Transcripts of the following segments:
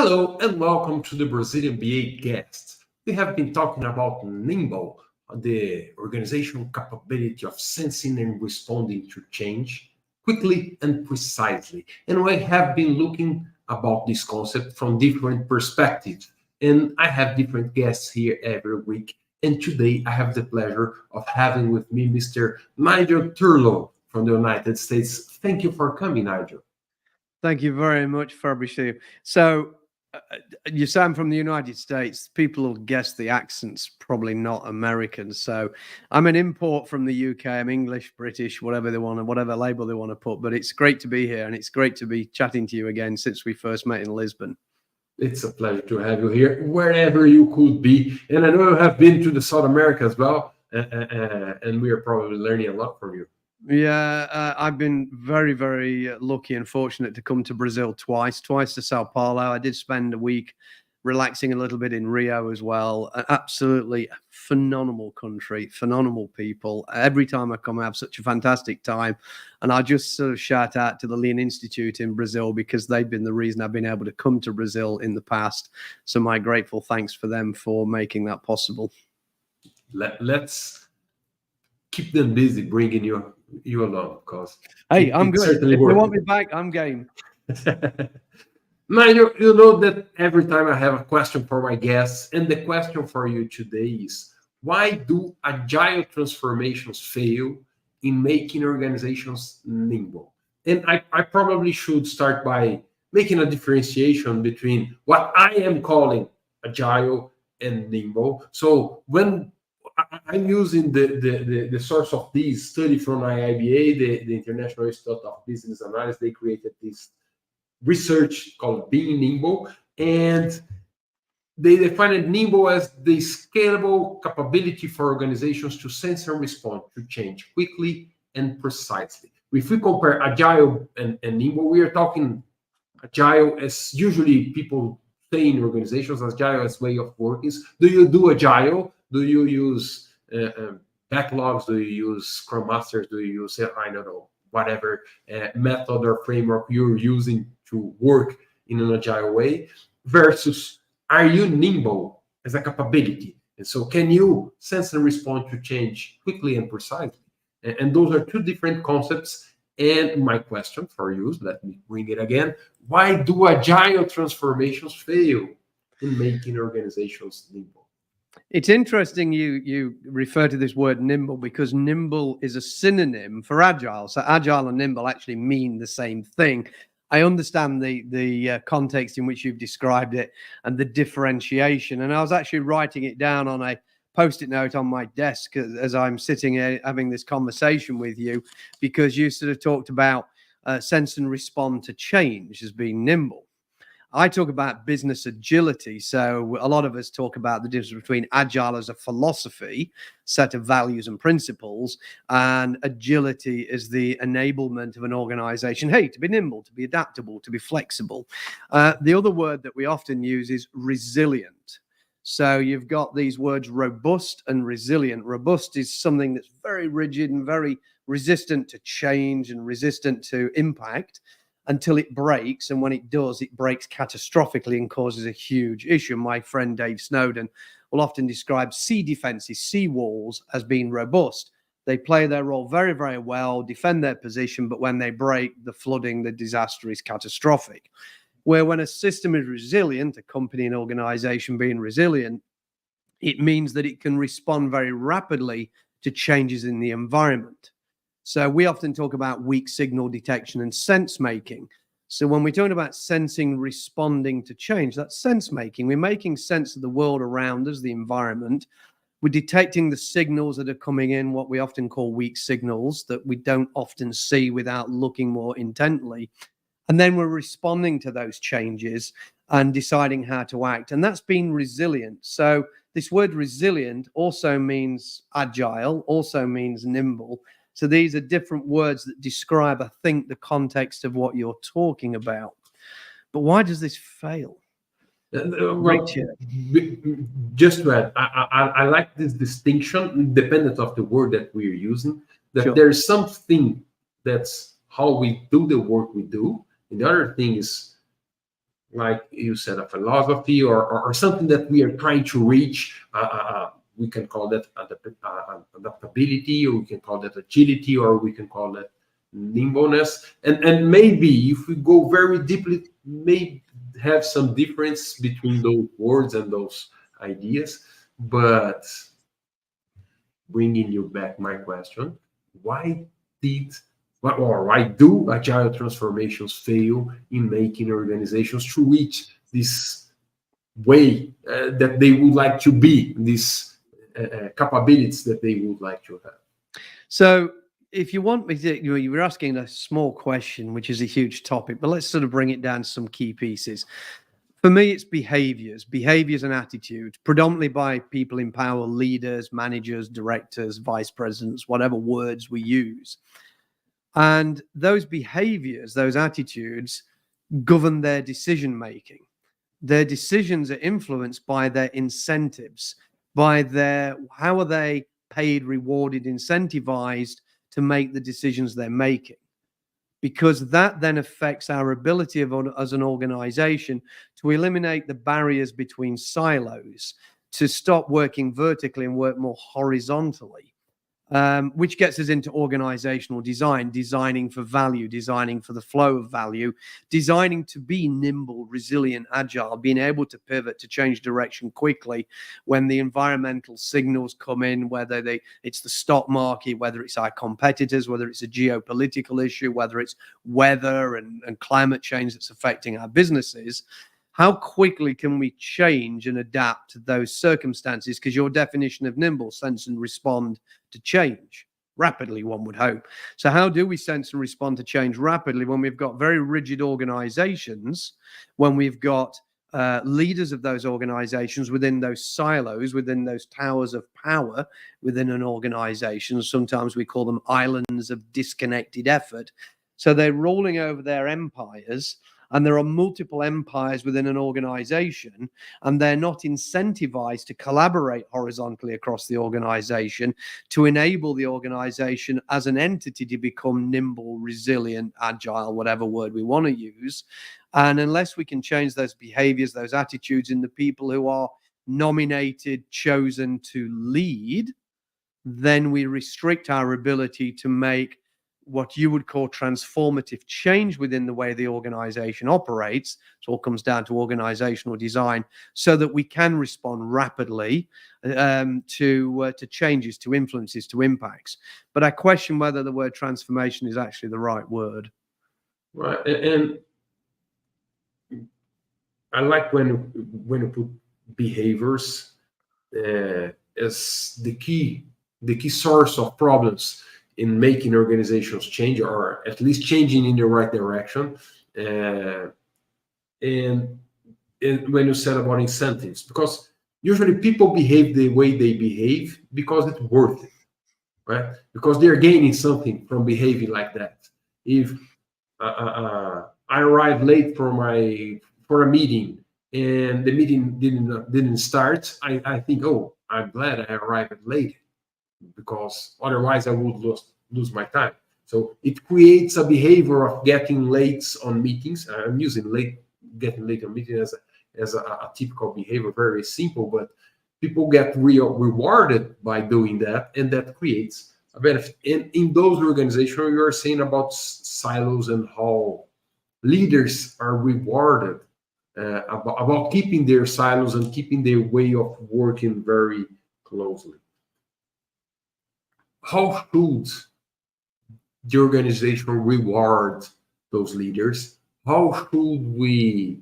Hello and welcome to the Brazilian BA guest. We have been talking about nimble, the organizational capability of sensing and responding to change quickly and precisely. And we have been looking about this concept from different perspectives. And I have different guests here every week. And today I have the pleasure of having with me Mr. Nigel Thurlow from the United States. Thank you for coming, Nigel. Thank you very much, Fabricio. So, you sound from the United States. People will guess the accent's probably not American. So, I'm an import from the UK. I'm English, British, whatever they want, whatever label they want to put. But it's great to be here, and it's great to be chatting to you again since we first met in Lisbon. It's a pleasure to have you here, wherever you could be. And I know you have been to the South America as well, and we are probably learning a lot from you. Yeah, I've been very, very lucky and fortunate to come to Brazil twice to Sao Paulo. I did spend a week relaxing a little bit in Rio as well. An absolutely phenomenal country, phenomenal people. Every time I come, I have such a fantastic time. And I just sort of shout out to the Lean Institute in Brazil because they've been the reason I've been able to come to Brazil in the past. So my grateful thanks for them for making that possible. Let's keep them busy bringing you along, because hey, I'm good. If they want me back, I'm game. Now, you know that every time I have a question for my guests, and the question for you today is, why do agile transformations fail in making organizations nimble? And I probably should start by making a differentiation between what I am calling agile and nimble. So when I'm using the source of this study from IIBA, the International Institute of Business Analysis. They created this research called Being Nimble, and they defined nimble as the scalable capability for organizations to sense and respond to change quickly and precisely. If we compare agile and nimble, we are talking agile as usually people say in organizations, agile as way of working. Do you do agile? Do you use backlogs? Do you use Scrum Masters? Do you use, I don't know, whatever method or framework you're using to work in an agile way? Versus, are you nimble as a capability? And so can you sense and respond to change quickly and precisely? And those are two different concepts. And my question for you, let me bring it again. Why do agile transformations fail in making organizations nimble? It's interesting you refer to this word nimble because nimble is a synonym for agile. So agile and nimble actually mean the same thing. I understand the context in which you've described it and the differentiation. And I was actually writing it down on a Post-it note on my desk as I'm sitting here having this conversation with you, because you sort of talked about sense and respond to change as being nimble. I talk about business agility. So a lot of us talk about the difference between agile as a philosophy, set of values and principles, and agility as the enablement of an organization, to be nimble, to be adaptable, to be flexible. The other word that we often use is resilient. So you've got these words robust and resilient. Robust is something that's very rigid and very resistant to change and resistant to impact until it breaks. And when it does, it breaks catastrophically and causes a huge issue. My friend Dave Snowden will often describe sea defenses, sea walls, as being robust. They play their role very, very well, defend their position, but when they break, the flooding, the disaster is catastrophic. Where when a system is resilient, a company and organization being resilient, it means that it can respond very rapidly to changes in the environment. So we often talk about weak signal detection and sense making. So when we're talking about sensing, responding to change, that's sense making. We're making sense of the world around us, the environment. We're detecting the signals that are coming in, what we often call weak signals that we don't often see without looking more intently. And then we're responding to those changes and deciding how to act. And that's being resilient. So this word resilient also means agile, also means nimble. So these are different words that describe, I think, the context of what you're talking about. But why does this fail? Well, just to add, I like this distinction, independent of the word that we're using, that Sure. There's something that's how we do the work we do. And the other thing is like you said, a philosophy or something that we are trying to reach. We can call that adaptability, or we can call that agility, or we can call that nimbleness. And maybe if we go very deeply, may have some difference between those words and those ideas. But bringing you back my question, why did or why do agile transformations fail in making organizations to reach this way that they would like to be, these capabilities that they would like to have? So if you want me to, you were asking a small question, which is a huge topic, but let's sort of bring it down to some key pieces. For me, it's behaviors and attitudes, predominantly by people in power, leaders, managers, directors, vice presidents, whatever words we use. And those behaviors, those attitudes govern their decision making. Their decisions are influenced by their incentives, by how are they paid, rewarded, incentivized to make the decisions they're making. Because that then affects our ability as an organization to eliminate the barriers between silos, to stop working vertically and work more horizontally, which gets us into organizational design, designing for value, designing for the flow of value, designing to be nimble, resilient, agile, being able to pivot, to change direction quickly when the environmental signals come in, whether it's the stock market, whether it's our competitors, whether it's a geopolitical issue, whether it's weather and climate change that's affecting our businesses. How quickly can we change and adapt to those circumstances? Because your definition of nimble, sense and respond to change rapidly, one would hope. So how do we sense and respond to change rapidly when we've got very rigid organizations, when we've got leaders of those organizations within those silos, within those towers of power within an organization? Sometimes we call them islands of disconnected effort. So they're rolling over their empires, and there are multiple empires within an organization, and they're not incentivized to collaborate horizontally across the organization to enable the organization as an entity to become nimble, resilient, agile, whatever word we want to use. And unless we can change those behaviors, those attitudes in the people who are nominated, chosen to lead, then we restrict our ability to make what you would call transformative change within the way the organization operates. It all comes down to organizational design, so that we can respond rapidly to changes, to influences, to impacts. But I question whether the word transformation is actually the right word. Right, and I like when you put behaviors as the key source of problems in making organizations change, or at least changing in the right direction. And when you said about incentives, because usually people behave the way they behave because it's worth it, right? Because they're gaining something from behaving like that. If I arrive late for a meeting and the meeting didn't start, I think, oh, I'm glad I arrived late, because otherwise I would lose my time. So it creates a behavior of getting late on meetings. I'm using getting late on meetings as a typical behavior, very simple, but people get rewarded by doing that, and that creates a benefit. And in those organizations, you are saying about silos and how leaders are rewarded about keeping their silos and keeping their way of working very closely. How should the organization reward those leaders? How should we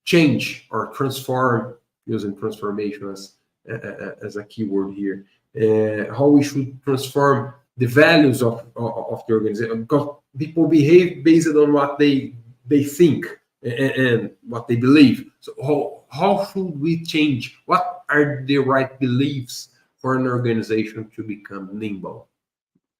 change or transform, using transformation as a keyword here, how we should transform the values of the organization? Because people behave based on what they think and what they believe. So how should we change? What are the right beliefs for an organization to become nimble?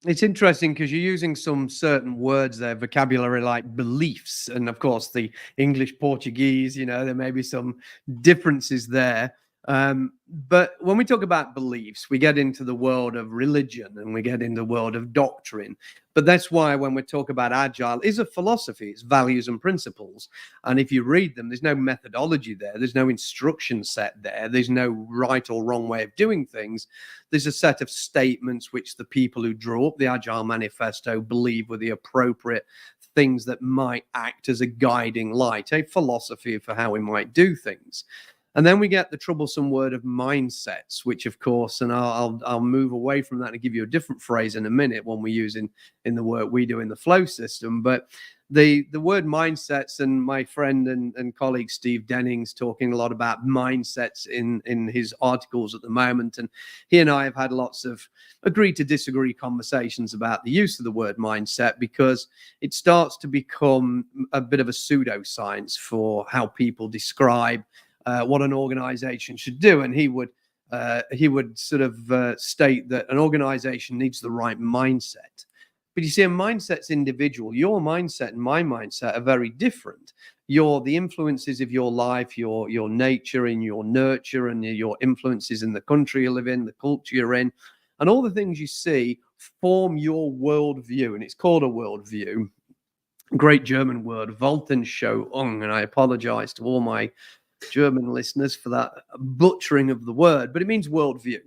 It's interesting because you're using some certain words there, vocabulary like beliefs. And of course, the English, Portuguese, there may be some differences there. But when we talk about beliefs, we get into the world of religion and we get into the world of doctrine. But that's why when we talk about agile, is a philosophy, it's values and principles. And if you read them, there's no methodology there. There's no instruction set there. There's no right or wrong way of doing things. There's a set of statements which the people who drew up the Agile Manifesto believe were the appropriate things that might act as a guiding light, a philosophy for how we might do things. And then we get the troublesome word of mindsets, which, of course, and I'll move away from that and give you a different phrase in a minute, one we use in the work we do in the flow system. But the word mindsets, and my friend and colleague Steve Denning's talking a lot about mindsets in his articles at the moment. And he and I have had lots of agree to disagree conversations about the use of the word mindset, because it starts to become a bit of a pseudoscience for how people describe what an organization should do. And he would sort of state that an organization needs the right mindset. But you see, a mindset's individual. Your mindset and my mindset are very different. The influences of your life, your nature and your nurture, and your influences in the country you live in, the culture you're in, and all the things you see form your worldview. And it's called a worldview. Great German word, Weltanschauung. And I apologize to all my German listeners for that butchering of the word, but it means worldview.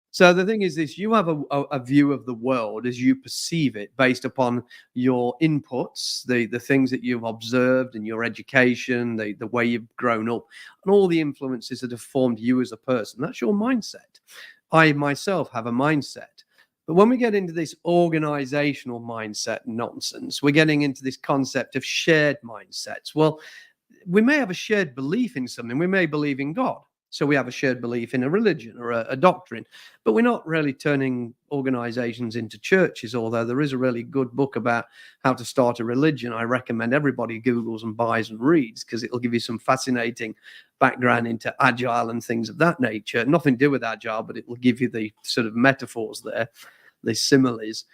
So the thing is this: you have a view of the world as you perceive it based upon your inputs, the things that you've observed in your education, the way you've grown up, and all the influences that have formed you as a person. That's your mindset. I myself have a mindset. But when we get into this organizational mindset nonsense, we're getting into this concept of shared mindsets. Well, we may have a shared belief in something. We may believe in God. So we have a shared belief in a religion or a doctrine, but we're not really turning organizations into churches, although there is a really good book about how to start a religion. I recommend everybody Googles and buys and reads, because it'll give you some fascinating background into agile and things of that nature. Nothing to do with agile, but it will give you the sort of metaphors there, the similes.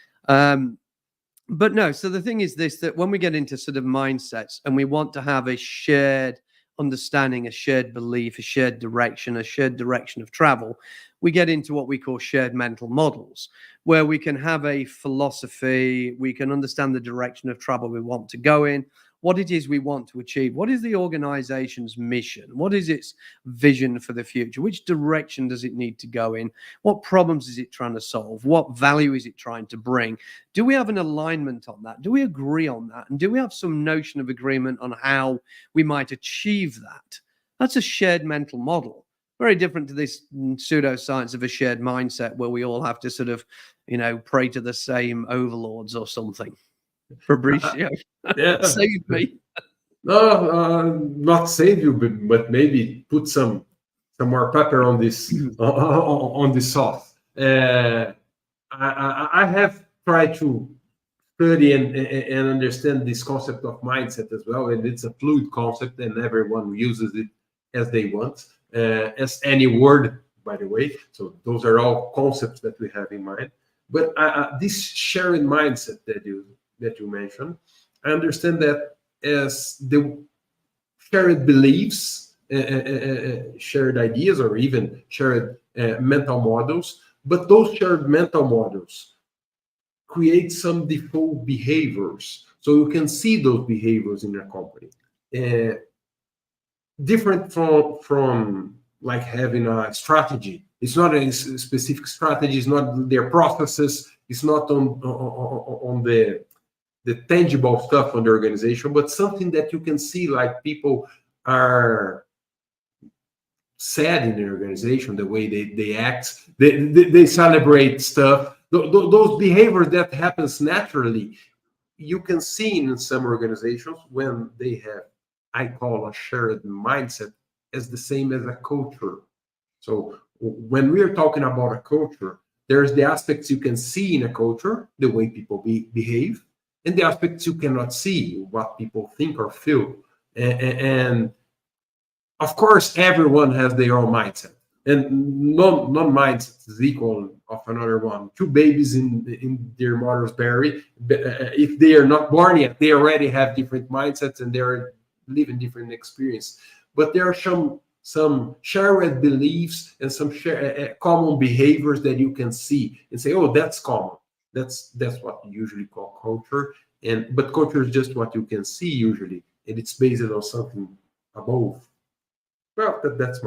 But no, so the thing is this, that when we get into sort of mindsets and we want to have a shared understanding, a shared belief, a shared direction of travel, we get into what we call shared mental models, where we can have a philosophy, we can understand the direction of travel we want to go in, what it is we want to achieve, what is the organization's mission, what is its vision for the future, which direction does it need to go in, what problems is it trying to solve, what value is it trying to bring. Do we have an alignment on that? Do we agree on that? And do we have some notion of agreement on how we might achieve that? That's a shared mental model. Very different to this pseudoscience of a shared mindset where we all have to sort of, pray to the same overlords or something. Fabricio, save me. No, not save you, but maybe put some more pepper on this on this sauce. I have tried to study and understand this concept of mindset as well, and it's a fluid concept, and everyone uses it as they want, as any word, by the way. So those are all concepts that we have in mind. But this sharing mindset that you mentioned, I understand that as the shared beliefs, shared ideas, or even shared mental models. But those shared mental models create some default behaviors. So you can see those behaviors in a company. Different from like having a strategy. It's not a specific strategy. It's not their processes. It's not on the tangible stuff on the organization, but something that you can see, like people are sad in the organization, the way they act, they celebrate stuff. Those behaviors that happens naturally, you can see in some organizations when they have, I call a shared mindset, as the same as a culture. So when we're talking about a culture, there's the aspects you can see in a culture, the way people behave, and the aspects you cannot see, what people think or feel. And of course, everyone has their own mindset, and no mindset is equal of another one. Two babies in their mother's belly, if they are not born yet, they already have different mindsets and they're living different experience. But there are some some shared beliefs, and some common behaviors that you can see and say, oh, that's common. That's what you usually call culture. But culture is just what you can see usually, and it's based on something above. Well, that's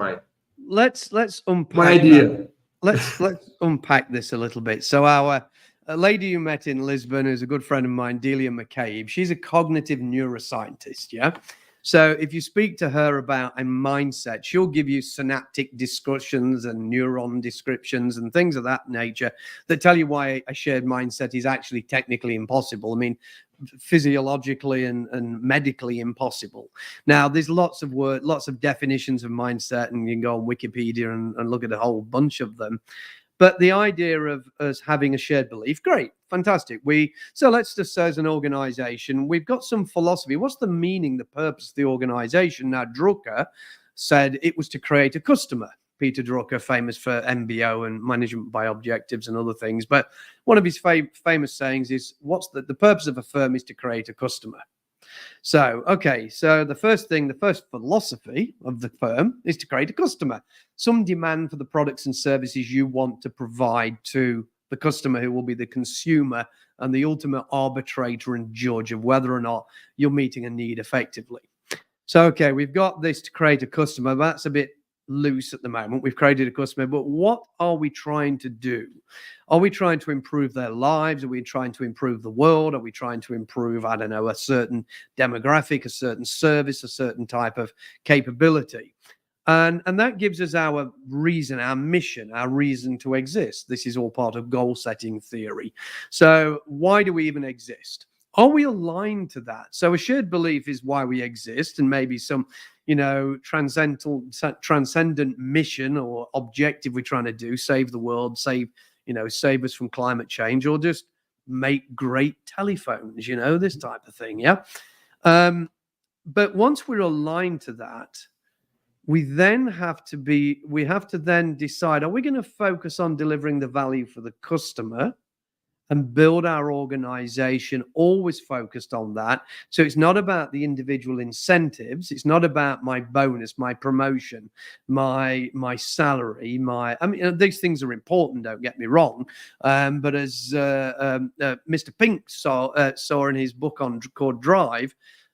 Let's my unpack idea. that. Let's unpack this a little bit. So our a lady you met in Lisbon, who's a good friend of mine, Delia McCabe, she's a cognitive neuroscientist. Yeah. So if you speak to her about a mindset, she'll give you synaptic discussions and neuron descriptions and things of that nature that tell you why a shared mindset is actually technically impossible. I mean, physiologically and medically impossible. Now, there's lots of definitions of mindset, and you can go on Wikipedia and look at a whole bunch of them. But the idea of us having a shared belief, great, fantastic. So let's just say as an organization, we've got some philosophy. What's the meaning, the purpose of the organization? Now, Drucker said it was to create a customer. Peter Drucker, famous for MBO and management by objectives and other things. But one of his famous sayings is, what's the purpose of a firm is to create a customer. So, okay, so the first philosophy of the firm is to create a customer, some demand for the products and services you want to provide to the customer, who will be the consumer and the ultimate arbitrator and judge of whether or not you're meeting a need effectively. So, okay, we've got this to create a customer. That's a bit loose at the moment. We've created a customer, but what are we trying to do? Are we trying to improve their lives? Are we trying to improve the world? Are we trying to improve, I don't know, a certain demographic, a certain service, a certain type of capability? And that gives us our reason, our mission, our reason to exist. This is all part of goal setting theory. So why do we even exist? Are we aligned to that? So a shared belief is why we exist, and maybe some, transcendent mission or objective we're trying to do, save the world, save us from climate change, or just make great telephones, this type of thing. Yeah. But once we're aligned to that, we have to then decide, are we going to focus on delivering the value for the customer and build our organization always focused on that? So it's not about the individual incentives. It's not about my bonus, my promotion, my salary, these things are important, don't get me wrong. But as Mr. Pink saw in his book called Drive,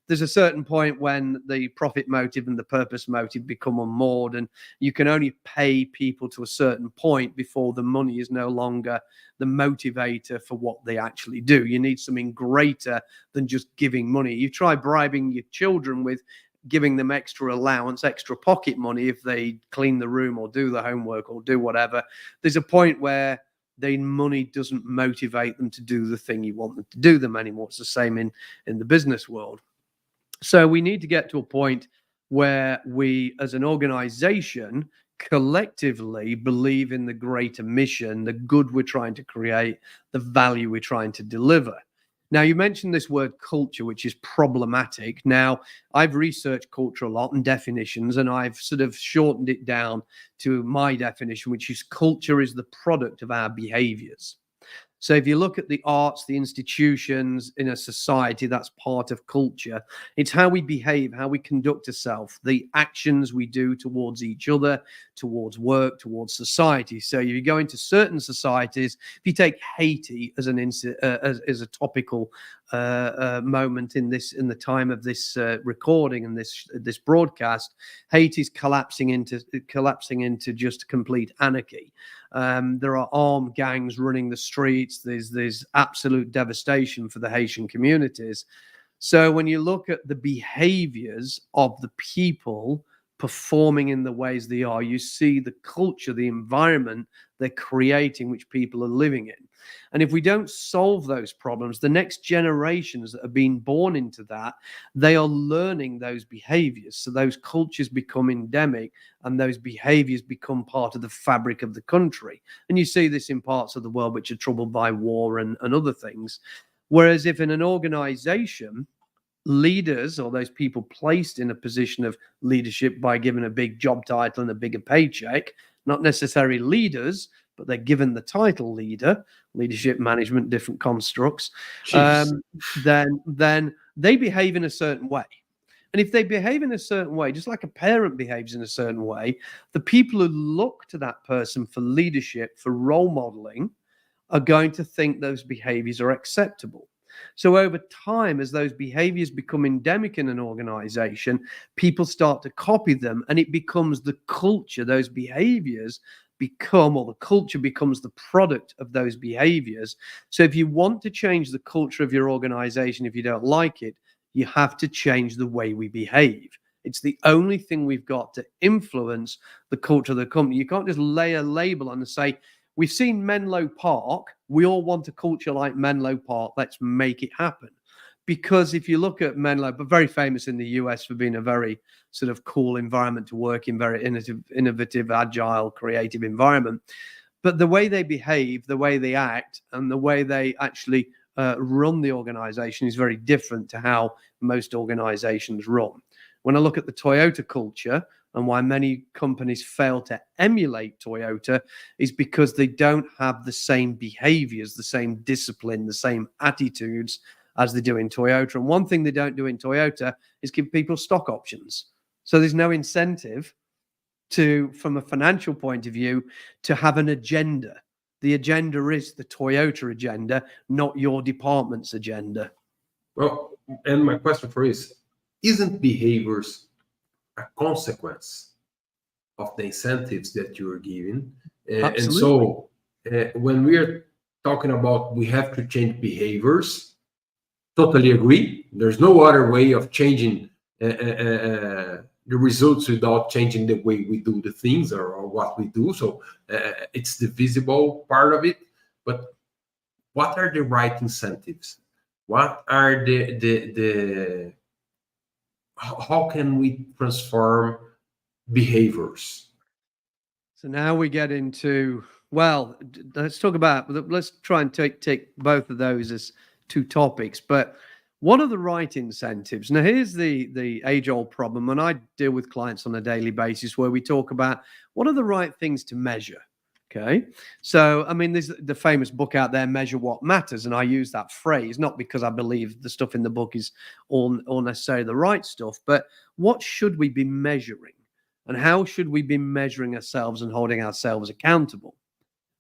there's a certain point when the profit motive and the purpose motive become unmoored, and you can only pay people to a certain point before the money is no longer the motivator for what they actually do. You need something greater than just giving money. You try bribing your children with giving them extra allowance, extra pocket money if they clean the room or do the homework or do whatever. There's a point where the money doesn't motivate them to do the thing you want them to do them anymore. It's the same in the business world. So we need to get to a point where we, as an organization, collectively believe in the greater mission, the good we're trying to create, the value we're trying to deliver. Now, you mentioned this word culture, which is problematic. Now, I've researched culture a lot and definitions, and I've sort of shortened it down to my definition, which is culture is the product of our behaviors. So if you look at the arts, the institutions in a society, that's part of culture. It's how we behave, how we conduct ourselves, the actions we do towards each other, towards work, towards society. So you go into certain societies. If you take Haiti as a topical moment in the time of this recording and this broadcast, Haiti's collapsing into just complete anarchy. There are armed gangs running the streets. There's absolute devastation for the Haitian communities. So when you look at the behaviors of the people performing in the ways they are, you see the culture, the environment they're creating, which people are living in. And if we don't solve those problems, the next generations that are being born into that, they are learning those behaviors. So those cultures become endemic and those behaviors become part of the fabric of the country. And you see this in parts of the world which are troubled by war and other things. Whereas if in an organization, leaders or those people placed in a position of leadership by given a big job title and a bigger paycheck, not necessarily leaders, but they're given the title leader, leadership, management, different constructs, then they behave in a certain way. And if they behave in a certain way, just like a parent behaves in a certain way, the people who look to that person for leadership, for role modeling, are going to think those behaviors are acceptable. So over time, as those behaviors become endemic in an organization, people start to copy them, and it becomes the culture. Those behaviors become, or the culture becomes, the product of those behaviors. So if you want to change the culture of your organization, if you don't like it, you have to change the way we behave. It's the only thing we've got to influence the culture of the company. You can't just lay a label on and say, we've seen Menlo Park, we all want a culture like Menlo Park, let's make it happen. Because if you look at Menlo, but very famous in the US for being a very sort of cool environment to work in, very innovative, agile, creative environment. But the way they behave, the way they act, and the way they actually run the organization is very different to how most organizations run. When I look at the Toyota culture, and why many companies fail to emulate Toyota, is because they don't have the same behaviors, the same discipline, the same attitudes as they do in Toyota. And one thing they don't do in Toyota is give people stock options. So there's no incentive to, from a financial point of view, to have an agenda. The agenda is the Toyota agenda, not your department's agenda. Well, and my question for you is, isn't behaviors a consequence of the incentives that you are giving? And so when we're talking about we have to change behaviors, totally agree. There's no other way of changing the results without changing the way we do the things or what we do. So it's the visible part of it. But what are the right incentives? What are the how can we transform behaviors? So now we get into, well, let's try and take both of those as two topics. But what are the right incentives? Now, here's the age-old problem, and I deal with clients on a daily basis where we talk about what are the right things to measure. Okay. So, I mean, there's the famous book out there, Measure What Matters. And I use that phrase, not because I believe the stuff in the book is all necessarily the right stuff, but what should we be measuring? And how should we be measuring ourselves and holding ourselves accountable?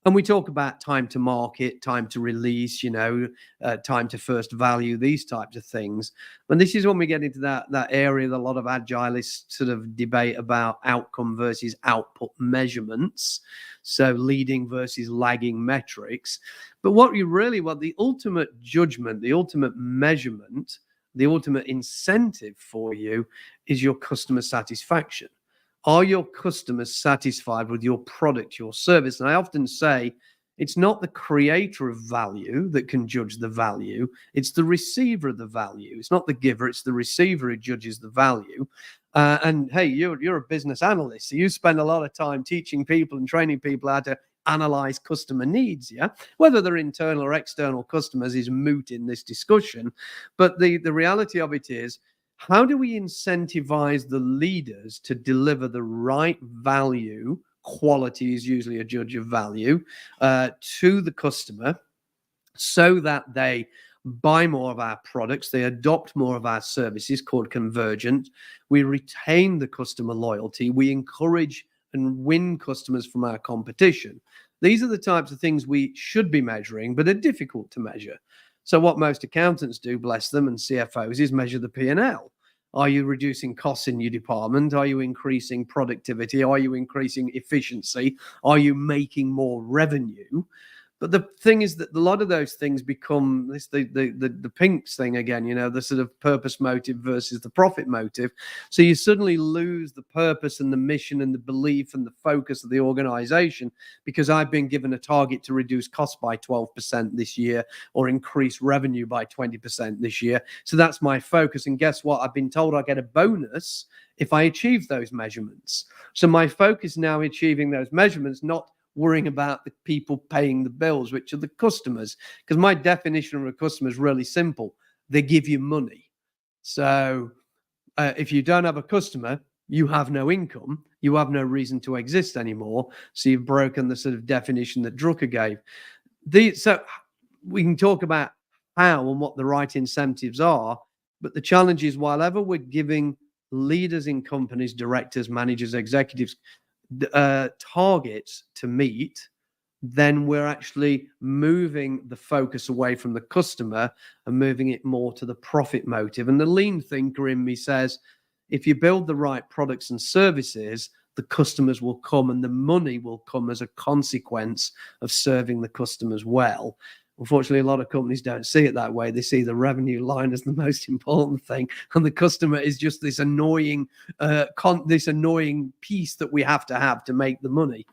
And we talk about time to market, time to release, time to first value, these types of things. And this is when we get into that area that a lot of agilists sort of debate about outcome versus output measurements. So leading versus lagging metrics. But what you really want, the ultimate judgment, the ultimate measurement, the ultimate incentive for you is your customer satisfaction. Are your customers satisfied with your product, your service? And I often say it's not the creator of value that can judge the value. It's the receiver of the value. It's not the giver. It's the receiver who judges the value. And hey, you're a business analyst, so you spend a lot of time teaching people and training people how to analyze customer needs. Yeah, whether they're internal or external customers is moot in this discussion. But the reality of it is, how do we incentivize the leaders to deliver the right value? Quality is usually a judge of value to the customer, so that they buy more of our products, they adopt more of our services, called convergent. We retain the customer loyalty. We encourage and win customers from our competition. These are the types of things we should be measuring, but are difficult to measure. So what most accountants do, bless them, and CFOs, is measure the P&L. Are you reducing costs in your department? Are you increasing productivity? Are you increasing efficiency? Are you making more revenue? But the thing is that a lot of those things become this, the Pinks thing again, the sort of purpose motive versus the profit motive. So you suddenly lose the purpose and the mission and the belief and the focus of the organization, because I've been given a target to reduce costs by 12% this year or increase revenue by 20% this year. So that's my focus. And guess what? I've been told I get a bonus if I achieve those measurements. So my focus now achieving those measurements, not worrying about the people paying the bills, which are the customers. Because my definition of a customer is really simple. They give you money. So if you don't have a customer, you have no income. You have no reason to exist anymore. So you've broken the sort of definition that Drucker gave. So we can talk about how and what the right incentives are. But the challenge is, while ever we're giving leaders in companies, directors, managers, executives, targets to meet, then we're actually moving the focus away from the customer and moving it more to the profit motive. And the lean thinker in me says, if you build the right products and services, the customers will come and the money will come as a consequence of serving the customers well. Unfortunately, a lot of companies don't see it that way. They see the revenue line as the most important thing, and the customer is just this annoying, piece that we have to make the money.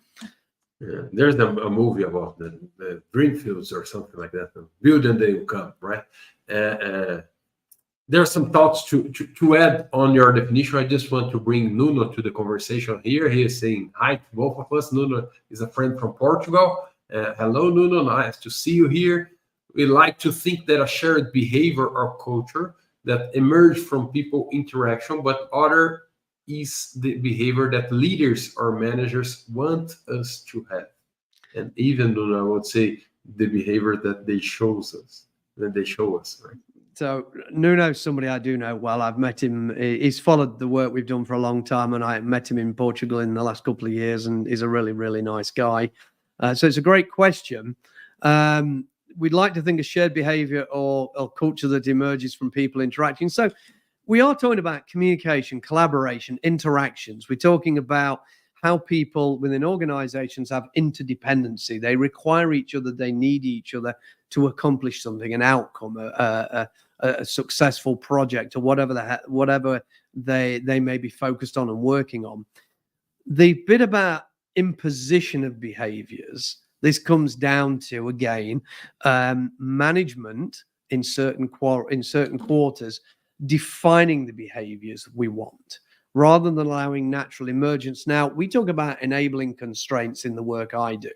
Yeah, there's a movie about the Dreamfields or something like that. Build and they will come, right? There are some thoughts to add on your definition. I just want to bring Nuno to the conversation here. He is saying hi to both of us. Nuno is a friend from Portugal. Hello, Nuno. Nice to see you here. We like to think that a shared behavior or culture that emerged from people interaction, but other is the behavior that leaders or managers want us to have. And even though I would say the behavior that they show us, right? So Nuno's somebody I do know well. I've met him. He's followed the work we've done for a long time, and I met him in Portugal in the last couple of years, and he's a really, really nice guy. So it's a great question. We'd like to think a shared behavior or culture that emerges from people interacting. So we are talking about communication, collaboration, interactions. We're talking about how people within organizations have interdependency. They require each other. They need each other to accomplish something, an outcome, a successful project, or whatever they may be focused on and working on. The bit about imposition of behaviors, this comes down to, again, management in certain quarters defining the behaviors we want rather than allowing natural emergence. Now, we talk about enabling constraints in the work I do.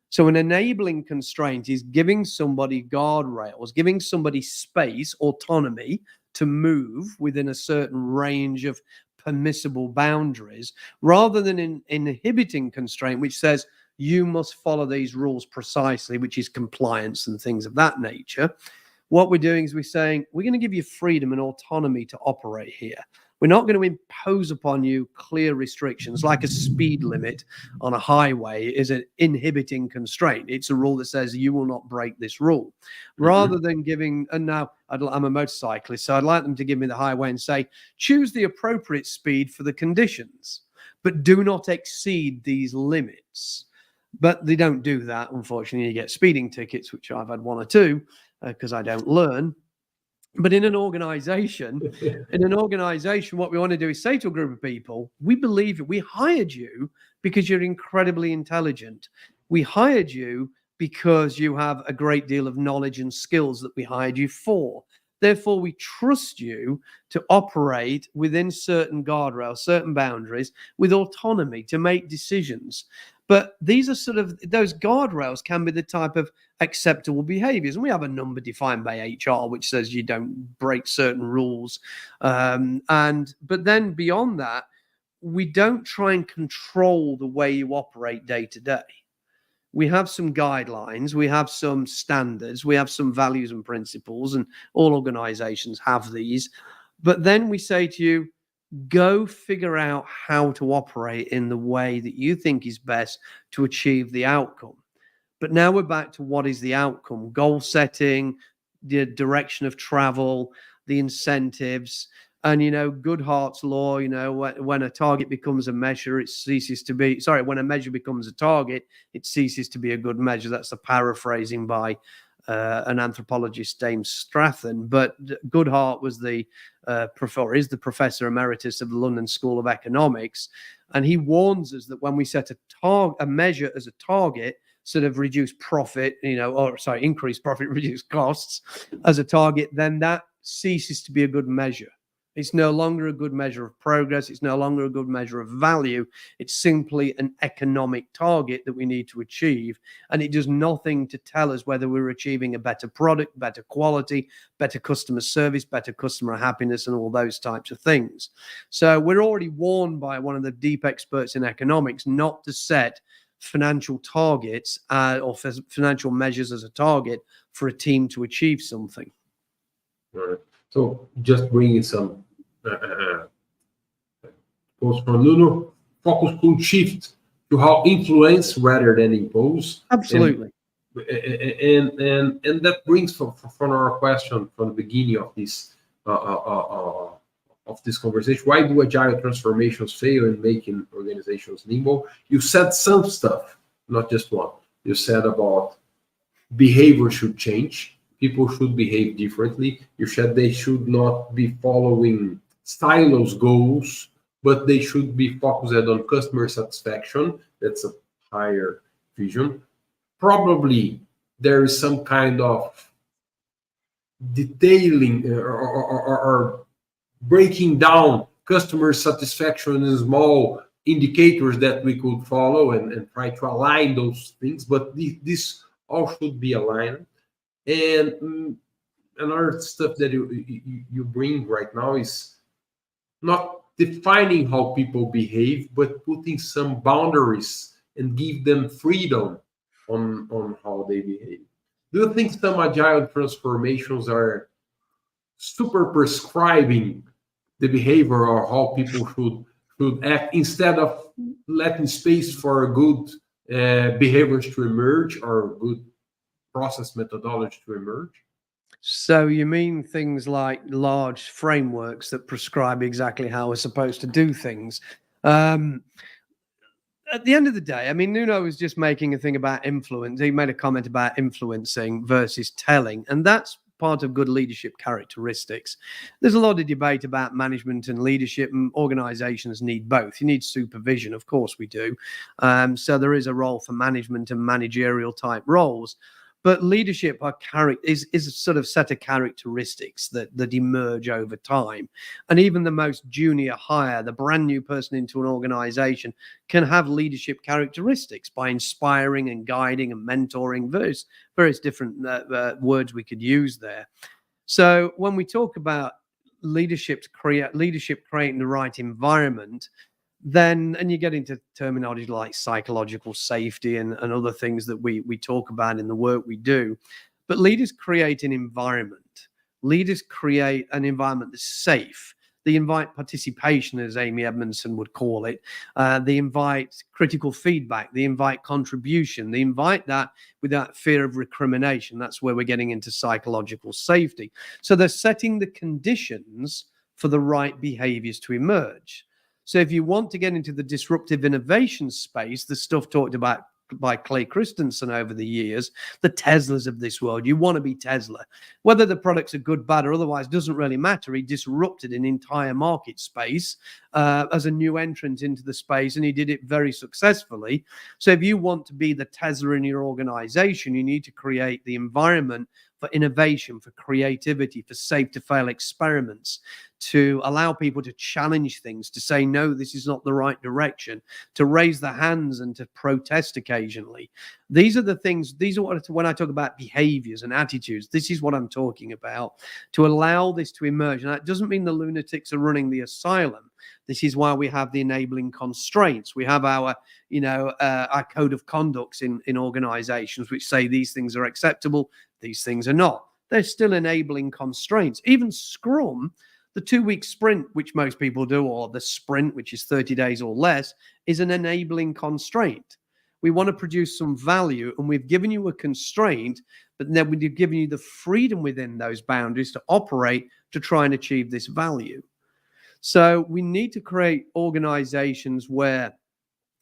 So an enabling constraint is giving somebody guardrails, giving somebody space, autonomy to move within a certain range of permissible boundaries, rather than an inhibiting constraint, which says you must follow these rules precisely, which is compliance and things of that nature. What we're doing is we're saying, we're going to give you freedom and autonomy to operate here. We're not going to impose upon you clear restrictions, like a speed limit on a highway is an inhibiting constraint. It's a rule that says you will not break this rule. Rather than giving, and now I'm a motorcyclist, so I'd like them to give me the highway and say, choose the appropriate speed for the conditions, but do not exceed these limits. But they don't do that. Unfortunately, you get speeding tickets, which I've had one or two, because I don't learn. But in an organization, what we want to do is say to a group of people, we believe we hired you because you're incredibly intelligent. We hired you because you have a great deal of knowledge and skills that we hired you for. Therefore, we trust you to operate within certain guardrails, certain boundaries, with autonomy to make decisions. But these are sort of, those guardrails can be the type of acceptable behaviors. And we have a number defined by HR, which says you don't break certain rules. But then beyond that, we don't try and control the way you operate day to day. We have some guidelines, we have some standards, we have some values and principles, and all organizations have these. But then we say to you, go figure out how to operate in the way that you think is best to achieve the outcome. But now we're back to what is the outcome: goal setting, the direction of travel, the incentives. And, Goodhart's law, when a target becomes a measure, it ceases to be, when a measure becomes a target, it ceases to be a good measure. That's a paraphrasing by an anthropologist, Dame Stratton. But Goodhart was is the professor emeritus of the London School of Economics. And he warns us that when we set a measure as a target, sort of reduce profit, increase profit, reduce costs as a target, then that ceases to be a good measure. It's no longer a good measure of progress. It's no longer a good measure of value. It's simply an economic target that we need to achieve. And it does nothing to tell us whether we're achieving a better product, better quality, better customer service, better customer happiness, and all those types of things. So we're already warned by one of the deep experts in economics not to set financial targets or financial measures as a target for a team to achieve something. All right. So just bringing some quotes from Nuno, focus could shift to how influence rather than impose. Absolutely. And that brings from our question from the beginning of this conversation, why do agile transformations fail in making organizations nimble? You said some stuff, not just one. You said about behavior should change, people should behave differently. You said they should not be following silos goals, but they should be focused on customer satisfaction. That's a higher vision. Probably there is some kind of detailing or breaking down customer satisfaction in small indicators that we could follow and try to align those things, but this all should be aligned. And another stuff that you bring right now is not defining how people behave, but putting some boundaries and give them freedom on how they behave. Do you think some agile transformations are super prescribing the behavior or how people should act instead of letting space for good behaviors to emerge or good process methodology to emerge? So you mean things like large frameworks that prescribe exactly how we're supposed to do things? At the end of the day, I mean, Nuno was just making a thing about influence. He made a comment about influencing versus telling, and that's part of good leadership characteristics. There's a lot of debate about management and leadership, and organizations need both. You need supervision, of course we do. So there is a role for management and managerial type roles. But leadership is a sort of set of characteristics that emerge over time. And even the most junior hire, the brand new person into an organization, can have leadership characteristics by inspiring and guiding and mentoring, various different words we could use there. So when we talk about leadership creating the right environment, then, and you get into terminology like psychological safety and other things that we talk about in the work we do. But leaders create an environment. Leaders create an environment that's safe. They invite participation, as Amy Edmondson would call it. They invite critical feedback. They invite contribution. They invite that without fear of recrimination. That's where we're getting into psychological safety. So they're setting the conditions for the right behaviors to emerge. So if you want to get into the disruptive innovation space, the stuff talked about by Clay Christensen over the years, the Teslas of this world, you want to be Tesla. Whether the products are good, bad, or otherwise doesn't really matter. He disrupted an entire market space as a new entrant into the space, and he did it very successfully. So if you want to be the Tesla in your organization, you need to create the environment for innovation, for creativity, for safe to fail experiments, to allow people to challenge things, to say, no, this is not the right direction, to raise their hands and to protest occasionally. These are the things, these are what, when I talk about behaviors and attitudes, this is what I'm talking about, to allow this to emerge. And that doesn't mean the lunatics are running the asylum. This is why we have the enabling constraints. We have our, our code of conducts in organizations which say these things are acceptable, these things are not. They're still enabling constraints. Even Scrum, the 2-week sprint, which most people do, or the sprint, which is 30 days or less, is an enabling constraint. We want to produce some value, and we've given you a constraint, but then we've given you the freedom within those boundaries to operate to try and achieve this value. So we need to create organizations where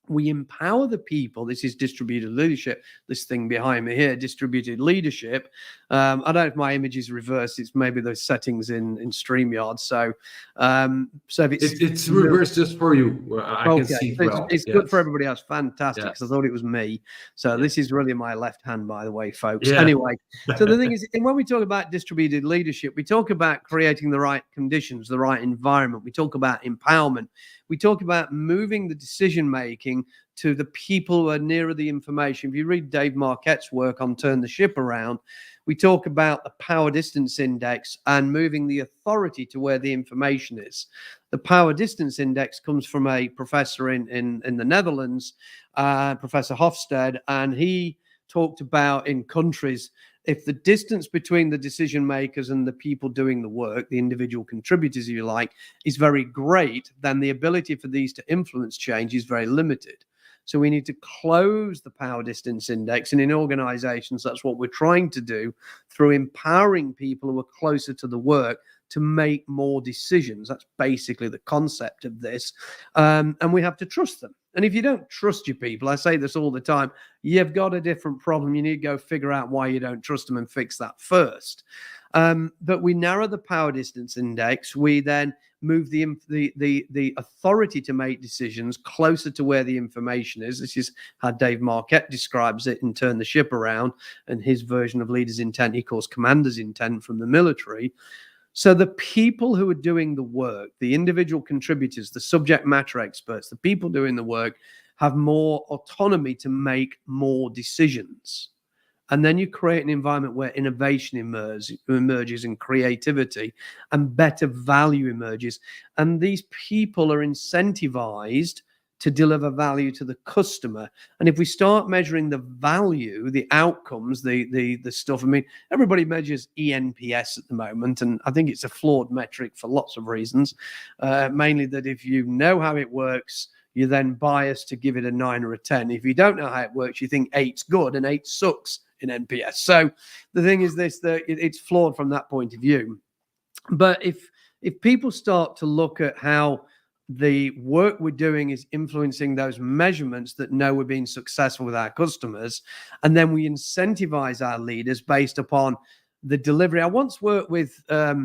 we empower the people. This is distributed leadership, this thing behind me here, distributed leadership. I don't know if my image is reversed. It's maybe those settings in StreamYard. So if it's reversed just for you. I can see it well. It's good for everybody else. Fantastic. Because I thought it was me. So this is really my left hand, by the way, folks. Yeah. Anyway, so the thing is, when we talk about distributed leadership, we talk about creating the right conditions, the right environment. We talk about empowerment. We talk about moving the decision-making to the people who are nearer the information. If you read Dave Marquette's work on Turn the Ship Around, we talk about the power distance index and moving the authority to where the information is. The power distance index comes from a professor in the Netherlands, Professor Hofstede, and he talked about in countries, if the distance between the decision makers and the people doing the work, the individual contributors, if you like, is very great, then the ability for these to influence change is very limited. So we need to close the power distance index. And in organizations, that's what we're trying to do through empowering people who are closer to the work to make more decisions. That's basically the concept of this. And we have to trust them. And if you don't trust your people, I say this all the time, you've got a different problem. You need to go figure out why you don't trust them and fix that first. But we narrow the power distance index. We then move the authority to make decisions closer to where the information is. This is how Dave Marquette describes it in Turn the Ship Around, and his version of leader's intent he calls commander's intent from the military. So the people who are doing the work, the individual contributors, the subject matter experts, the people doing the work have more autonomy to make more decisions. And then you create an environment where innovation emerges and creativity and better value emerges. And these people are incentivized to deliver value to the customer. And if we start measuring the value, the outcomes, the stuff, I mean, everybody measures ENPS at the moment, and I think it's a flawed metric for lots of reasons, mainly that if you know how it works, you're then biased to give it a 9 or a 10. If you don't know how it works, you think 8's good and 8 sucks in NPS. So the thing is this, that it's flawed from that point of view. But if people start to look at how the work we're doing is influencing those measurements that know we're being successful with our customers, and then we incentivize our leaders based upon the delivery. I once worked with a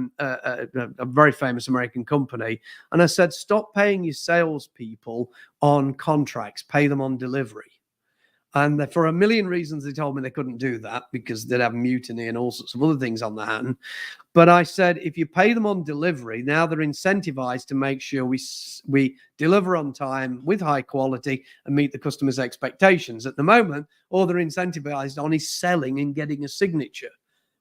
very famous American company, and I said, stop paying your salespeople on contracts, pay them on delivery. And for a million reasons, they told me they couldn't do that because they'd have mutiny and all sorts of other things on their hand. But I said, if you pay them on delivery, now they're incentivized to make sure we deliver on time with high quality and meet the customer's expectations. At the moment, all they're incentivized on is selling and getting a signature.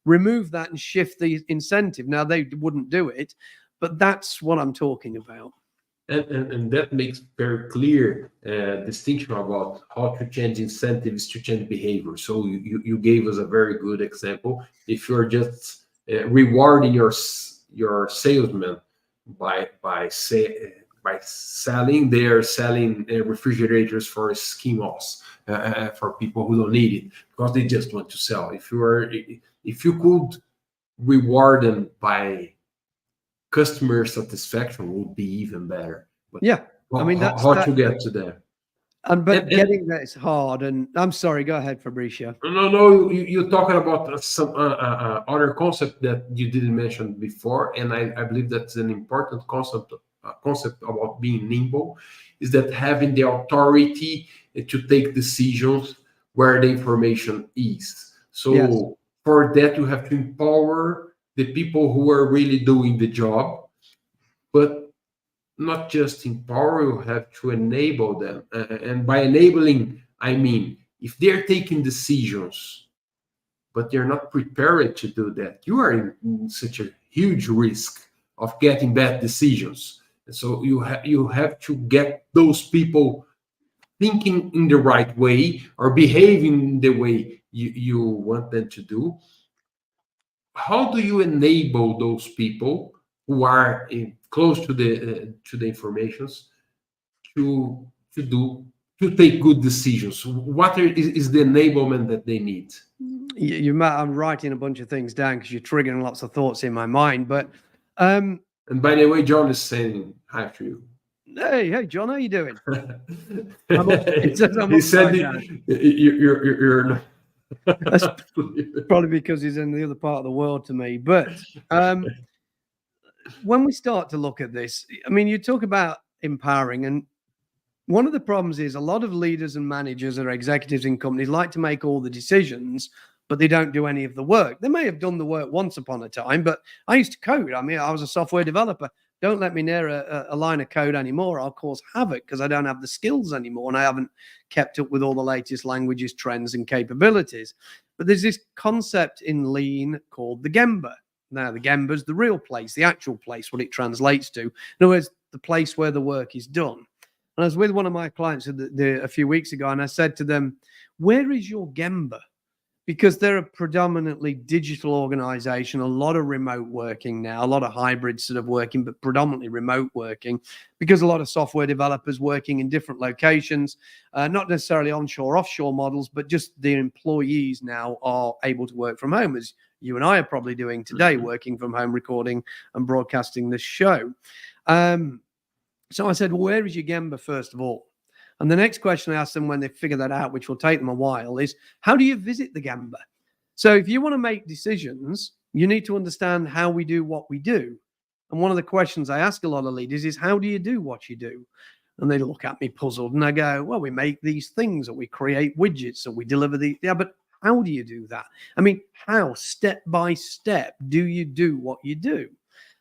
Remove that and shift the incentive. Now, they wouldn't do it, but that's what I'm talking about. And that makes very clear distinction about how to change incentives to change behavior. So you gave us a very good example. If you're just rewarding your salesman by selling, they're selling refrigerators for Eskimos, for people who don't need it because they just want to sell. If you could reward them by customer satisfaction, would be even better. But yeah, I mean, that's how to get to that. But getting there is hard. And I'm sorry, go ahead, Fabricio. No, you're talking about some other concept that you didn't mention before, and I believe that's an important concept about being nimble, is that having the authority to take decisions where the information is. So yes, for that, you have to empower the people who are really doing the job, but not just empower, you have to enable them. And by enabling, I mean, if they're taking decisions, but they're not prepared to do that, you are in such a huge risk of getting bad decisions. And so you have to get those people thinking in the right way or behaving the way you want them to do. How do you enable those people who are close to the informations to take good decisions? What is the enablement that they need? I'm writing a bunch of things down because you're triggering lots of thoughts in my mind. But and by the way, John is saying hi to you. Hey, John, how you doing? He said you're not. That's probably because he's in the other part of the world to me. But when we start to look at this, I mean, you talk about empowering, and one of the problems is a lot of leaders and managers or executives in companies like to make all the decisions, but they don't do any of the work. They may have done the work once upon a time, but I used to code. I mean, I was a software developer. Don't let me near a line of code anymore. I'll cause havoc because I don't have the skills anymore and I haven't kept up with all the latest languages, trends, and capabilities. But there's this concept in Lean called the Gemba. Now, the Gemba is the real place, the actual place, what it translates to. In other words, the place where the work is done. And I was with one of my clients a few weeks ago, and I said to them, where is your Gemba? because they're a predominantly digital organization, a lot of remote working now, a lot of hybrid sort of working, but predominantly remote working, because a lot of software developers working in different locations, not necessarily onshore, offshore models, but just the employees now are able to work from home, as you and I are probably doing today, working from home, recording and broadcasting this show. So I said, well, where is your Gemba, first of all? And the next question I asked them when they figure that out, which will take them a while, is how do you visit the Gemba? So if you want to make decisions, you need to understand how we do what we do. And one of the questions I ask a lot of leaders is, how do you do what you do? And they look at me puzzled and I go, well, we make these things, or we create widgets, or we deliver these. Yeah, but how do you do that? I mean, how, step by step, do you do what you do?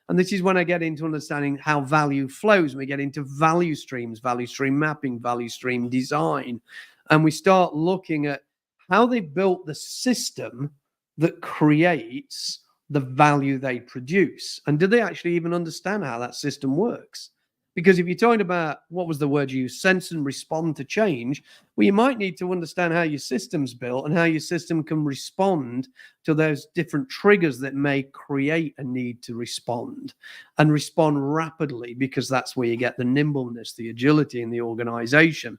And this is when I get into understanding how value flows. We get into value streams, value stream mapping, value stream design. And we start looking at how they built the system that creates the value they produce. And do they actually even understand how that system works? Because if you're talking about, what was the word you used, sense and respond to change, well, you might need to understand how your system's built and how your system can respond to those different triggers that may create a need to respond, and respond rapidly, because that's where you get the nimbleness, the agility in the organization.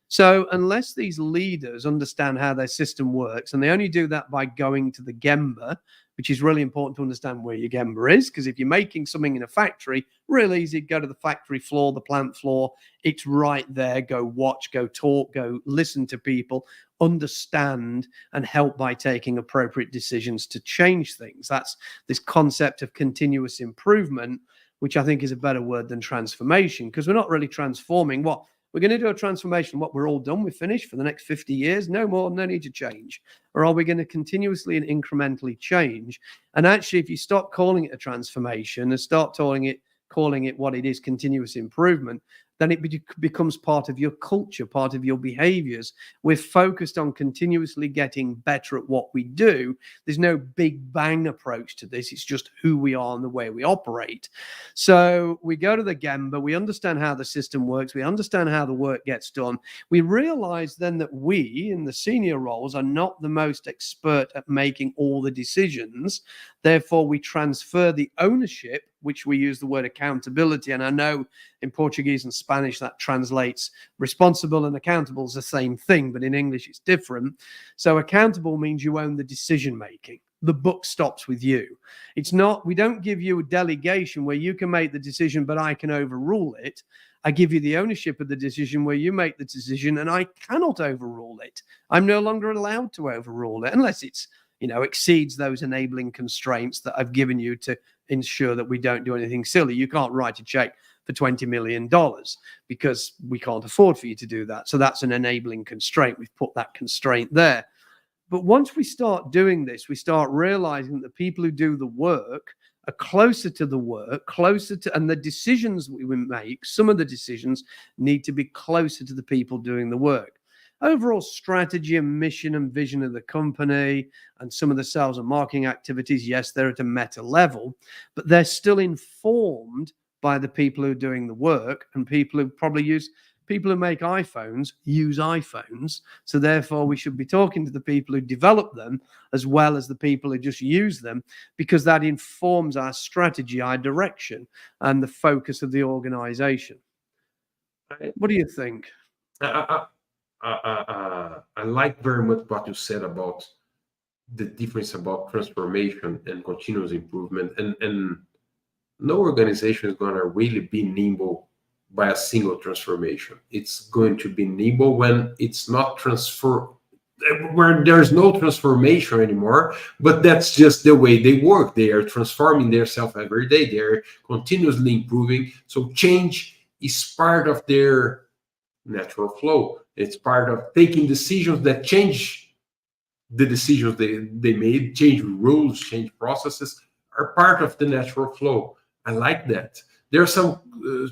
So unless these leaders understand how their system works, and they only do that by going to the Gemba, which is really important to understand where your Gemba is, because if you're making something in a factory, real easy, go to the factory floor, the plant floor, it's right there. Go watch, go talk, go listen to people, understand, and help by taking appropriate decisions to change things. That's this concept of continuous improvement, which I think is a better word than transformation, because we're not really transforming. What we're going to do a transformation, what we're all done, we're finished for the next 50 years, no more, no need to change? Or are we going to continuously and incrementally change? And actually, if you stop calling it a transformation and start calling it what it is, continuous improvement, then it becomes part of your culture, part of your behaviors. We're focused on continuously getting better at what we do. There's no big bang approach to this. It's just who we are and the way we operate. So we go to the Gemba, we understand how the system works, we understand how the work gets done. We realize then that we, in the senior roles, are not the most expert at making all the decisions. Therefore, we transfer the ownership, which we use the word accountability. And I know in Portuguese and Spanish that translates responsible and accountable is the same thing, but in English it's different. So accountable means you own the decision making. The buck stops with you. It's not, we don't give you a delegation where you can make the decision, but I can overrule it. I give you the ownership of the decision where you make the decision and I cannot overrule it. I'm no longer allowed to overrule it unless it's, exceeds those enabling constraints that I've given you to ensure that we don't do anything silly. You can't write a check for $20 million because we can't afford for you to do that. So that's an enabling constraint. We've put that constraint there. But once we start doing this, we start realizing that the people who do the work are closer to the work, and the decisions we make, some of the decisions need to be closer to the people doing the work. Overall strategy and mission and vision of the company and some of the sales and marketing activities, yes, they're at a meta level, but they're still informed by the people who are doing the work, and people who make iPhones use iPhones. So therefore we should be talking to the people who develop them as well as the people who just use them, because that informs our strategy, our direction, and the focus of the organization. What do you think? I like very much what you said about the difference about transformation and continuous improvement. And no organization is going to really be nimble by a single transformation. It's going to be nimble when it's not where there's no transformation anymore, but that's just the way they work. They are transforming themselves every day. They're continuously improving. So change is part of their natural flow. It's part of taking decisions that change the decisions they made, change rules, change processes, are part of the natural flow. I like that. There are some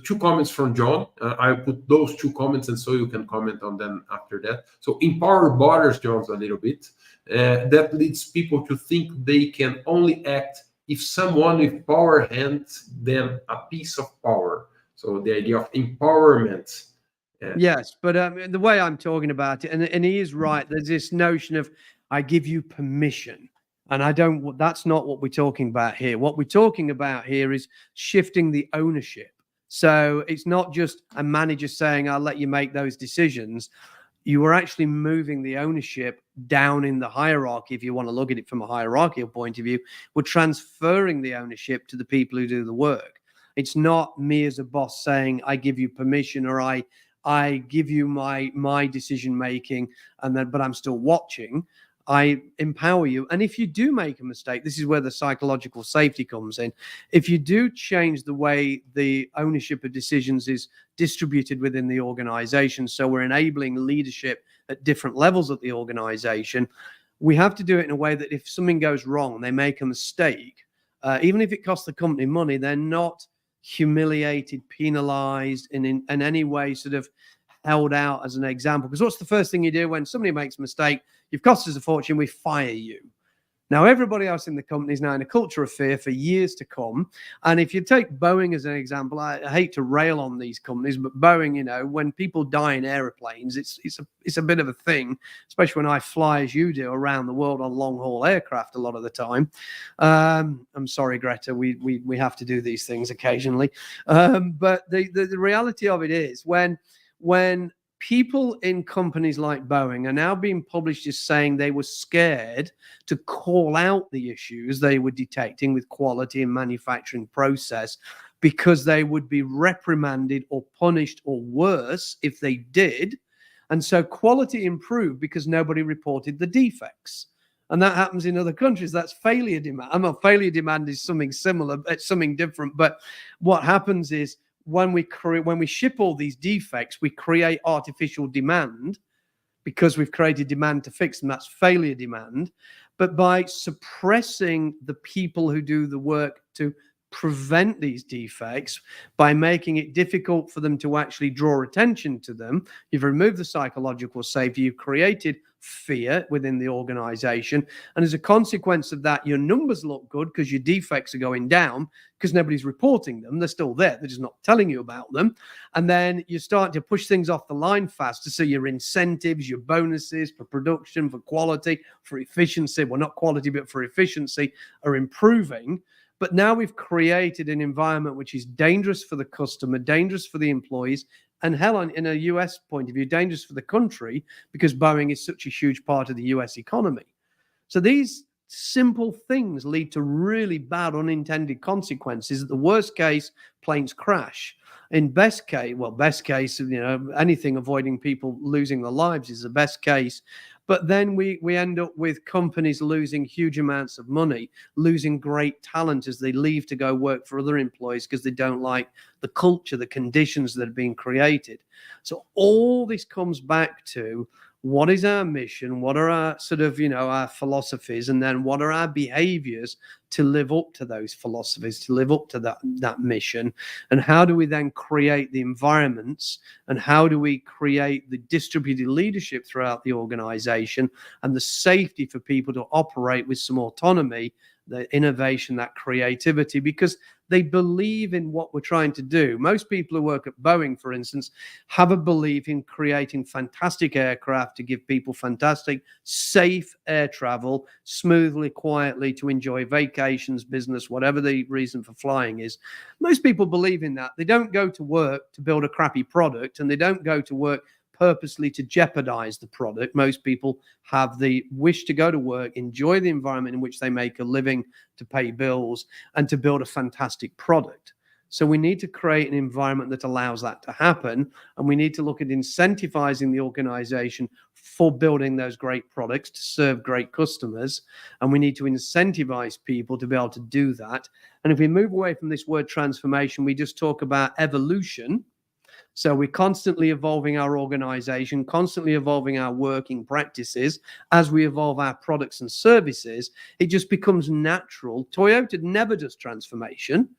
two comments from John. I put those two comments, and so you can comment on them after that. So empower bothers John a little bit. That leads people to think they can only act if someone with power hands them a piece of power. So the idea of empowerment. Yes, but the way I'm talking about it, and he is right, there's this notion of I give you permission. And that's not what we're talking about here. What we're talking about here is shifting the ownership. So it's not just a manager saying, I'll let you make those decisions. You are actually moving the ownership down in the hierarchy. If you want to look at it from a hierarchical point of view, we're transferring the ownership to the people who do the work. It's not me as a boss saying, I give you permission, or I give you my decision making, but I'm still watching. I empower you. And if you do make a mistake, this is where the psychological safety comes in. If you do change the way the ownership of decisions is distributed within the organization, so we're enabling leadership at different levels of the organization, we have to do it in a way that if something goes wrong, they make a mistake, even if it costs the company money, they're not humiliated, penalized, and in any way sort of held out as an example. Because what's the first thing you do when somebody makes a mistake? You've cost us a fortune, we fire you. Now, everybody else in the company is now in a culture of fear for years to come. And if you take Boeing as an example, I hate to rail on these companies, but Boeing, when people die in airplanes, it's a bit of a thing, especially when I fly, as you do, around the world on long-haul aircraft a lot of the time. I'm sorry, Greta, we have to do these things occasionally. But the reality of it is when people in companies like Boeing are now being published as saying they were scared to call out the issues they were detecting with quality and manufacturing process because they would be reprimanded or punished or worse if they did. And so quality improved because nobody reported the defects. And that happens in other countries. That's failure demand. Failure demand is something similar, it's something different. But what happens is, when we ship all these defects, we create artificial demand because we've created demand to fix them. That's failure demand. But by suppressing the people who do the work to prevent these defects, by making it difficult for them to actually draw attention to them, you've removed the psychological safety, you've created fear within the organization. And as a consequence of that, your numbers look good because your defects are going down because nobody's reporting them. They're still there. They're just not telling you about them. And then you start to push things off the line faster. So your incentives, your bonuses for production, for quality, for efficiency, well, not quality, but for efficiency, are improving. But now we've created an environment which is dangerous for the customer, dangerous for the employees, and hell, in a US point of view, dangerous for the country because Boeing is such a huge part of the US economy. So these simple things lead to really bad unintended consequences. At the worst case, planes crash. In best case, anything avoiding people losing their lives is the best case. But then we end up with companies losing huge amounts of money, losing great talent as they leave to go work for other employees because they don't like the culture, the conditions that are being created. So all this comes back to, what is our mission? What are our our philosophies? And then what are our behaviors to live up to those philosophies, to live up to that mission? And how do we then create the environments? And how do we create the distributed leadership throughout the organization and the safety for people to operate with some autonomy, the innovation, that creativity, because they believe in what we're trying to do. Most people who work at Boeing, for instance, have a belief in creating fantastic aircraft to give people fantastic, safe air travel, smoothly, quietly, to enjoy vacations, business, whatever the reason for flying is. Most people believe in that. They don't go to work to build a crappy product, and they don't go to work purposely to jeopardize the product. Most people have the wish to go to work, enjoy the environment in which they make a living, to pay bills, and to build a fantastic product. So we need to create an environment that allows that to happen. And we need to look at incentivizing the organization for building those great products to serve great customers. And we need to incentivize people to be able to do that. And if we move away from this word transformation, we just talk about evolution. So we're constantly evolving our organization, constantly evolving our working practices. As we evolve our products and services, it just becomes natural. Toyota never does transformation.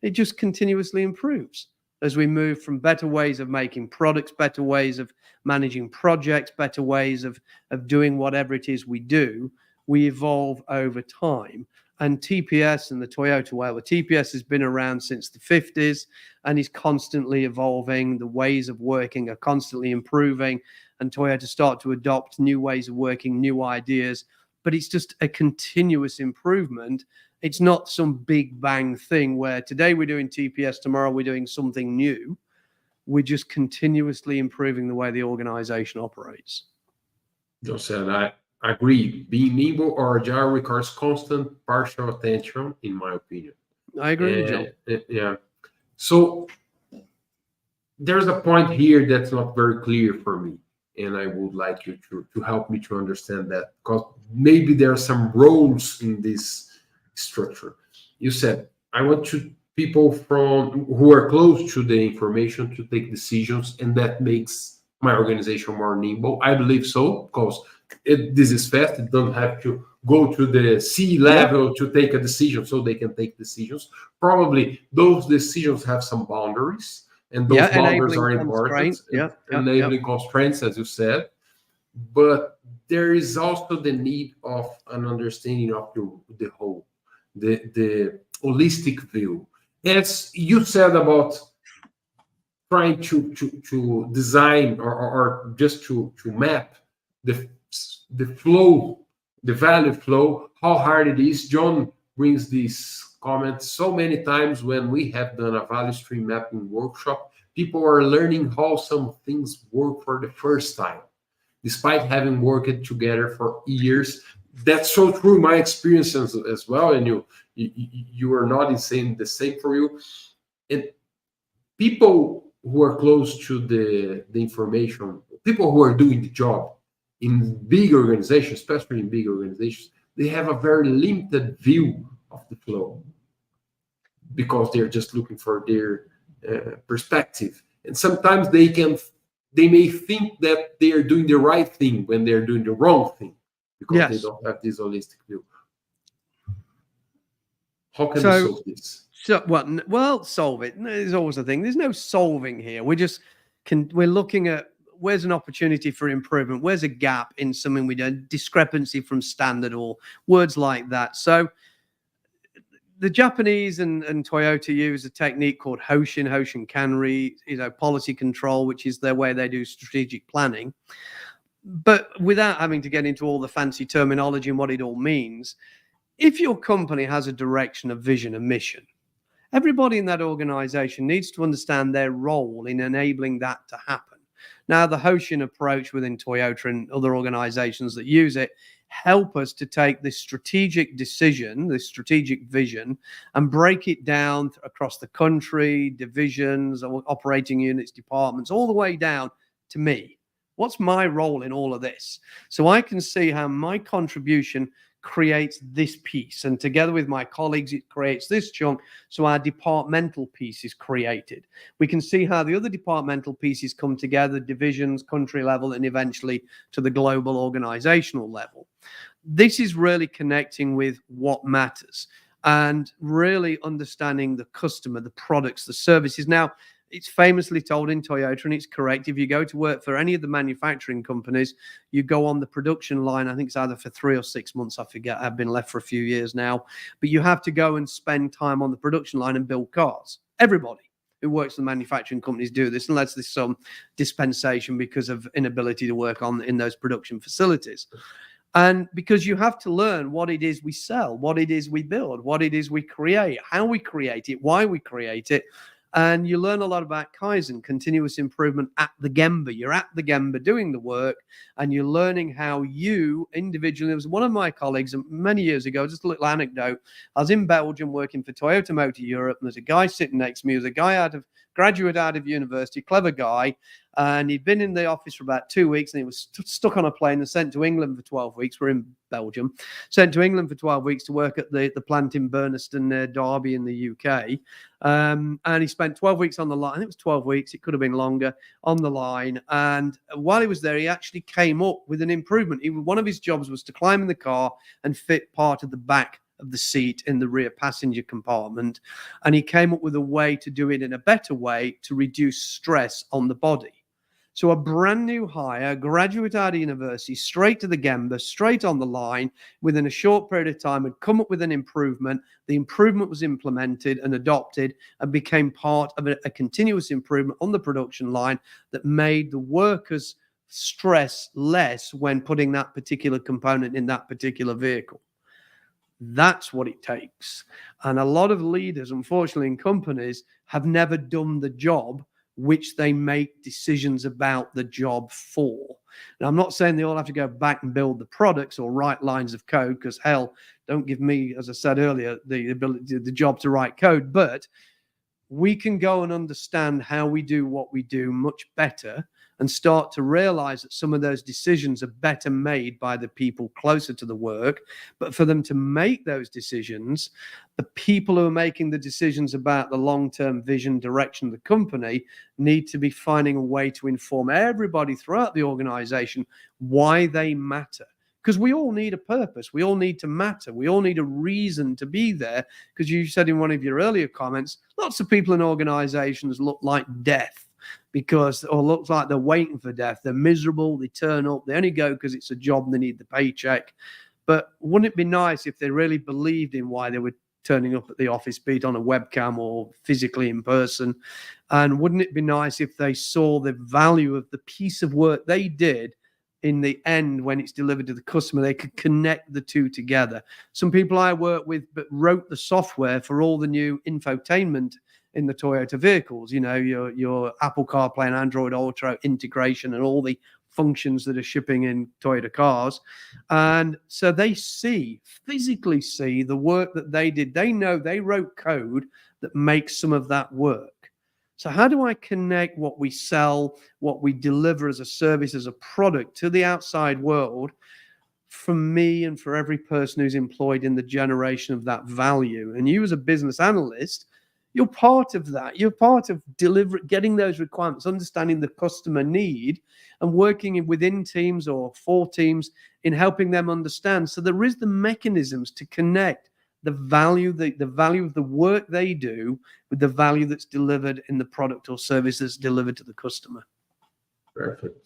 It just continuously improves as we move from better ways of making products, better ways of managing projects, better ways of doing whatever it is we do. We evolve over time. And TPS and the Toyota way, well, TPS has been around since the 50s and is constantly evolving. The ways of working are constantly improving, and Toyota start to adopt new ways of working, new ideas. But it's just a continuous improvement. It's not some big bang thing where today we're doing TPS, tomorrow we're doing something new. We're just continuously improving the way the organization operates. José, I agree. Being nimble or agile requires constant partial attention, in my opinion. I agree, John. Yeah. So there's a point here that's not very clear for me, and I would like you to help me to understand that, because maybe there are some roles in this structure. You said, I want people from who are close to the information to take decisions, and that makes my organization more nimble. I believe so, because this is fast. It don't have to go to the C level to take a decision, so they can take decisions. Probably those decisions have some boundaries, and those boundaries are important. Enabling constraints, as you said. But there is also the need of an understanding of the whole, the holistic view. As you said about trying to design or just to map the flow, the value flow, how hard it is. John brings these comments so many times when we have done a value stream mapping workshop. People are learning how some things work for the first time, despite having worked together for years. That's so true in my experience as well, and you are not saying the same for you. And people who are close to the information, people who are doing the job in big organizations, especially in big organizations, they have a very limited view of the flow because they're just looking for their perspective. And sometimes they may think that they are doing the right thing when they're doing the wrong thing, because they don't have this holistic view. How can we solve this? So, well, solve it. There's always a thing. There's no solving here. We're looking at where's an opportunity for improvement, where's a gap in something we do, discrepancy from standard, or words like that. So the Japanese and Toyota use a technique called Hoshin Kanri, policy control, which is their way they do strategic planning. But without having to get into all the fancy terminology and what it all means, if your company has a direction, a vision, a mission, everybody in that organization needs to understand their role in enabling that to happen. Now, the Hoshin approach within Toyota and other organizations that use it help us to take this strategic decision, this strategic vision, and break it down across the country, divisions, operating units, departments, all the way down to me. What's my role in all of this? So I can see how my contribution creates this piece, and together with my colleagues it creates this chunk, so our departmental piece is created. We can see how the other departmental pieces come together, divisions, country level, and eventually to the global organizational level. This is really connecting with what matters and really understanding the customer, the products, the services. Now, it's famously told in Toyota, and it's correct, if you go to work for any of the manufacturing companies, you go on the production line, I think it's either for 3 or 6 months, I forget, I've been left for a few years now, but you have to go and spend time on the production line and build cars. Everybody who works for the manufacturing companies do this, unless there's some dispensation because of inability to work in those production facilities. And because you have to learn what it is we sell, what it is we build, what it is we create, how we create it, why we create it. And you learn a lot about Kaizen, continuous improvement at the Gemba. You're at the Gemba doing the work, and you're learning how you individually. There was one of my colleagues many years ago, just a little anecdote. I was in Belgium working for Toyota Motor Europe, and there's a guy sitting next to me. He was a guy graduate out of university, clever guy, and he'd been in the office for about 2 weeks, and he was stuck on a plane and sent to England for 12 weeks. We're in Belgium, sent to England for 12 weeks to work at the plant in Burnaston near Derby in the UK. And he spent 12 weeks on the line. It was 12 weeks. It could have been longer on the line. And while he was there, he actually came up with an improvement. One of his jobs was to climb in the car and fit part of the back of the seat in the rear passenger compartment. And he came up with a way to do it in a better way to reduce stress on the body. So a brand new hire, graduate out of university, straight to the Gemba, straight on the line, within a short period of time, had come up with an improvement. The improvement was implemented and adopted and became part of a continuous improvement on the production line that made the workers stress less when putting that particular component in that particular vehicle. That's what it takes. And a lot of leaders, unfortunately, in companies have never done the job which they make decisions about the job for. Now, I'm not saying they all have to go back and build the products or write lines of code, because hell, don't give me, as I said earlier, the ability, the job to write code, but we can go and understand how we do what we do much better and start to realize that some of those decisions are better made by the people closer to the work. But for them to make those decisions, the people who are making the decisions about the long-term vision, direction of the company need to be finding a way to inform everybody throughout the organization why they matter. Because we all need a purpose. We all need to matter. We all need a reason to be there. Because you said in one of your earlier comments, lots of people in organizations look like death, or looks like they're waiting for death. They're miserable. They turn up. They only go because it's a job and they need the paycheck. But wouldn't it be nice if they really believed in why they were turning up at the office, be it on a webcam or physically in person? And wouldn't it be nice if they saw the value of the piece of work they did in the end when it's delivered to the customer? They could connect the two together. Some people I work with but wrote the software for all the new infotainment in the Toyota vehicles, you know, your Apple CarPlay and Android Auto integration and all the functions that are shipping in Toyota cars. And so they physically see the work that they did. They know they wrote code that makes some of that work. So how do I connect what we sell, what we deliver as a service, as a product to the outside world, for me and for every person who's employed in the generation of that value? And you as a business analyst, you're part of that. You're part of getting those requirements, understanding the customer need, and working within teams or for teams in helping them understand. So there is the mechanisms to connect the value of the work they do with the value that's delivered in the product or service that's delivered to the customer. Perfect.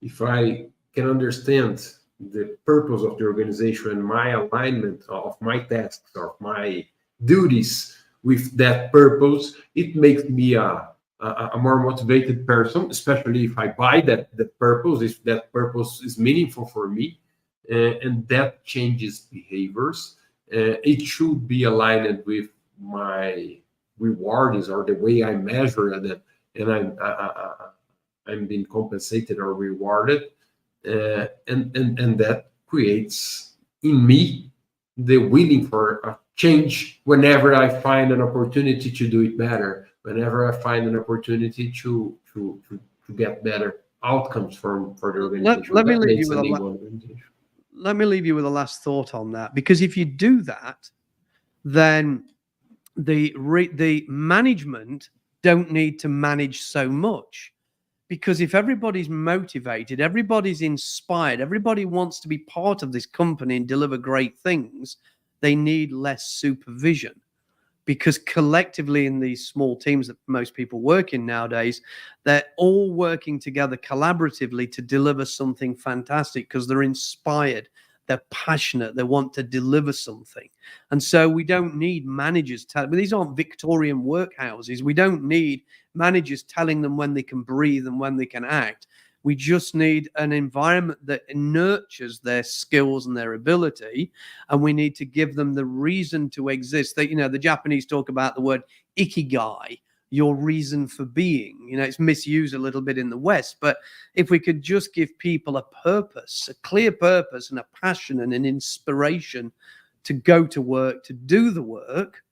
If I can understand the purpose of the organization and my alignment of my tasks or my duties with that purpose, it makes me a more motivated person, especially if I buy that purpose, if that purpose is meaningful for me, and that changes behaviors. It should be aligned with my rewards or the way I measure it, and I'm being compensated or rewarded, and that creates in me the willing for a change whenever I find an opportunity to do it better, whenever I find an opportunity to get better outcomes for the organization. Let me leave you with a last thought on that, because if you do that, then the management don't need to manage so much. Because if everybody's motivated, everybody's inspired, everybody wants to be part of this company and deliver great things, they need less supervision. Because collectively in these small teams that most people work in nowadays, they're all working together collaboratively to deliver something fantastic because they're inspired, they're passionate, they want to deliver something. And so we don't need managers these aren't Victorian workhouses. We don't need managers telling them when they can breathe and when they can act. We just need an environment that nurtures their skills and their ability, and we need to give them the reason to exist. That, you know, the Japanese talk about the word ikigai, your reason for being. You know, it's misused a little bit in the West, but if we could just give people a purpose, a clear purpose and a passion and an inspiration to go to work, to do the work,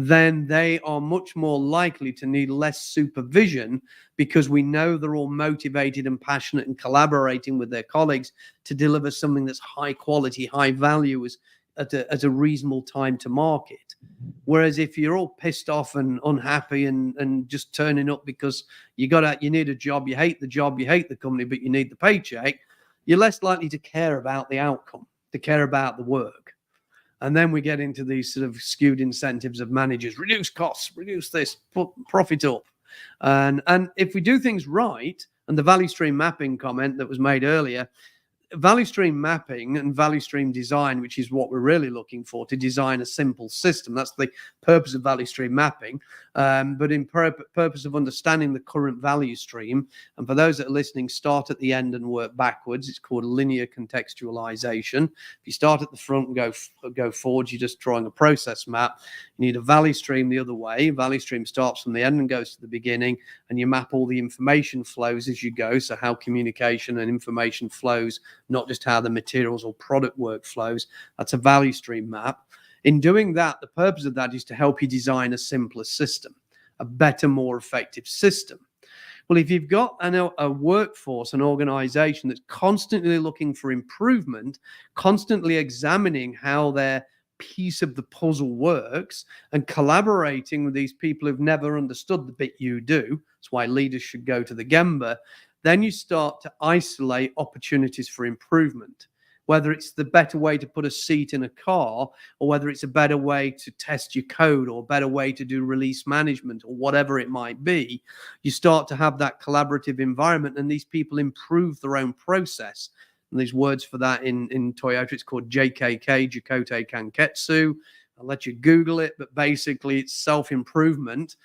then they are much more likely to need less supervision, because we know they're all motivated and passionate and collaborating with their colleagues to deliver something that's high quality, high value at a reasonable time to market. Whereas if you're all pissed off and unhappy and just turning up because you need a job, you hate the company, but you need the paycheck, you're less likely to care about the outcome, to care about the work. And then we get into these sort of skewed incentives of managers: reduce costs, reduce this, put profit up. And if we do things right And the value stream mapping comment that was made earlier, value stream mapping and value stream design, which is what we're really looking for, to design a simple system. That's the purpose of value stream mapping. But in purpose of understanding the current value stream, and for those that are listening, start at the end and work backwards. It's called linear contextualization. If you start at the front and go forwards, you're just drawing a process map. You need a value stream the other way. Value stream starts from the end and goes to the beginning, and you map all the information flows as you go. So how communication and information flows, not just how the materials or product work flows. That's a value stream map. In doing that, the purpose of that is to help you design a simpler system, a better, more effective system. Well, if you've got a workforce, an organization that's constantly looking for improvement, constantly examining how their piece of the puzzle works and collaborating with these people who've never understood the bit you do, that's why leaders should go to the Gemba, then you start to isolate opportunities for improvement, whether it's the better way to put a seat in a car, or whether it's a better way to test your code, or a better way to do release management, or whatever it might be. You start to have that collaborative environment, and these people improve their own process. And there's words for that in Toyota. It's called JKK, Jakote Kanketsu. I'll let you Google it, but basically it's self-improvement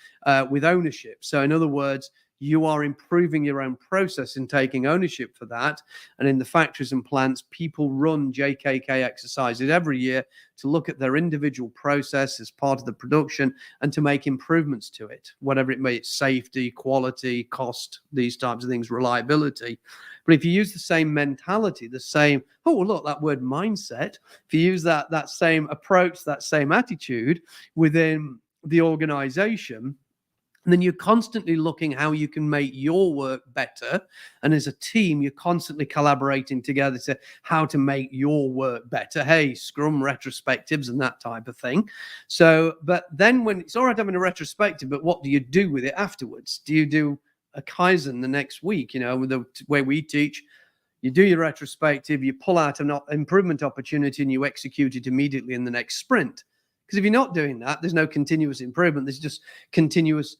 with ownership. So in other words, you are improving your own process and taking ownership for that. And in the factories and plants, people run JKK exercises every year to look at their individual process as part of the production and to make improvements to it, whatever it may be, safety, quality, cost, these types of things, reliability. But if you use the same mentality, the same, oh, look, that word mindset, if you use that same approach, that same attitude within the organization, and then you're constantly looking how you can make your work better. And as a team, you're constantly collaborating together to how to make your work better. Hey, Scrum retrospectives and that type of thing. So, but then when it's all right having a retrospective, but what do you do with it afterwards? Do you do a Kaizen the next week? You know, with the way we teach, you do your retrospective, you pull out an improvement opportunity and you execute it immediately in the next sprint. Because if you're not doing that, there's no continuous improvement. There's just continuous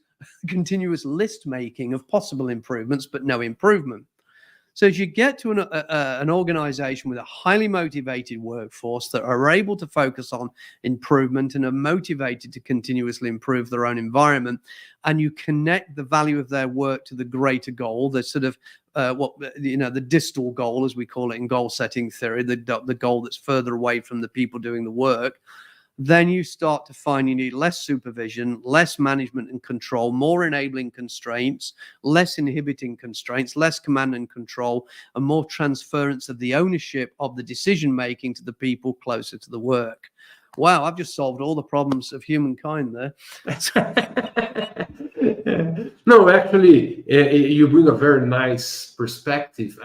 list making of possible improvements, but no improvement. So as you get to an organization with a highly motivated workforce that are able to focus on improvement and are motivated to continuously improve their own environment, and you connect the value of their work to the greater goal, the sort of the distal goal, as we call it in goal setting theory, the goal that's further away from the people doing the work, then you start to find you need less supervision, less management and control, more enabling constraints, less inhibiting constraints, less command and control, and more transference of the ownership of the decision-making to the people closer to the work. Wow, I've just solved all the problems of humankind there. No, actually, you bring a very nice perspective.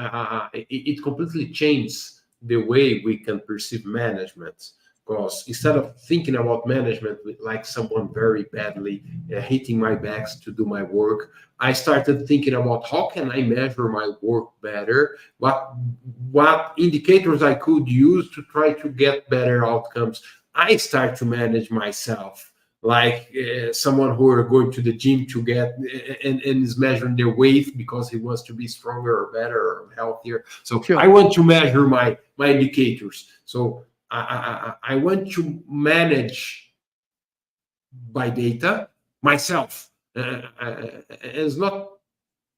It completely changes the way we can perceive management. Because instead of thinking about management like someone very badly hitting my backs to do my work, I started thinking about how can I measure my work better, what indicators I could use to try to get better outcomes. I start to manage myself like someone who are going to the gym to get and is measuring their weight because he wants to be stronger or better or healthier. So sure. I want to measure my indicators. So I want to manage by data myself. It's not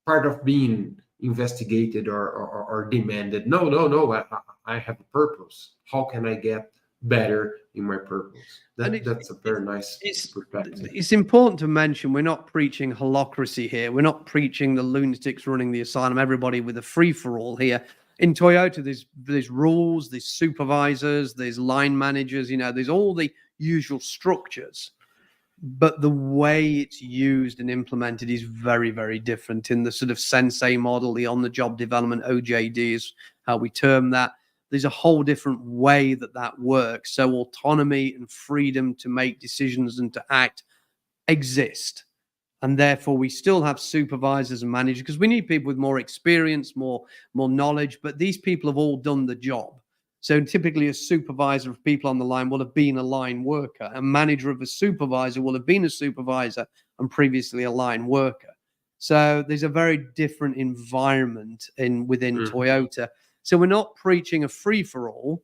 part of being investigated or demanded. No. I have a purpose. How can I get better in my purpose? That's a very nice perspective. It's important to mention we're not preaching holacracy here. We're not preaching the lunatics running the asylum, everybody with a free-for-all here. In Toyota, there's rules, there's supervisors, there's line managers, there's all the usual structures. But the way it's used and implemented is very, very different. In the sort of sensei model, the on-the-job development, OJD is how we term that. There's a whole different way that works. So autonomy and freedom to make decisions and to act exist. And therefore, we still have supervisors and managers because we need people with more experience, more knowledge. But these people have all done the job. So typically, a supervisor of people on the line will have been a line worker. A manager of a supervisor will have been a supervisor and previously a line worker. So there's a very different environment within Toyota. So we're not preaching a free-for-all,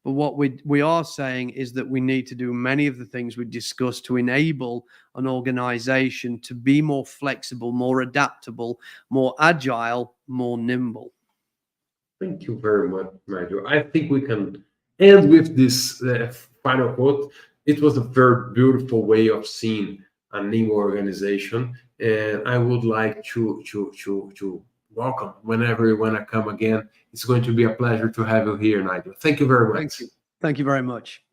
but what we are saying is that we need to do many of the things we discussed to enable an organization to be more flexible, more adaptable, more agile, more nimble. Thank you very much, Nigel. I think we can end with this final quote. It was a very beautiful way of seeing a nimble organization, and I would like to welcome whenever you want to come again. It's going to be a pleasure to have you here, Nigel. Thank you very much. Thank you. Thank you very much.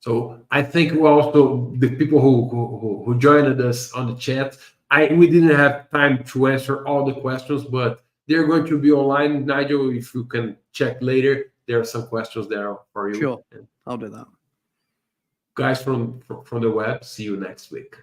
So I think also the people who joined us on the chat, we didn't have time to answer all the questions, but they're going to be online. Nigel, if you can check later, there are some questions there for you. Sure, I'll do that. Guys from the web, see you next week.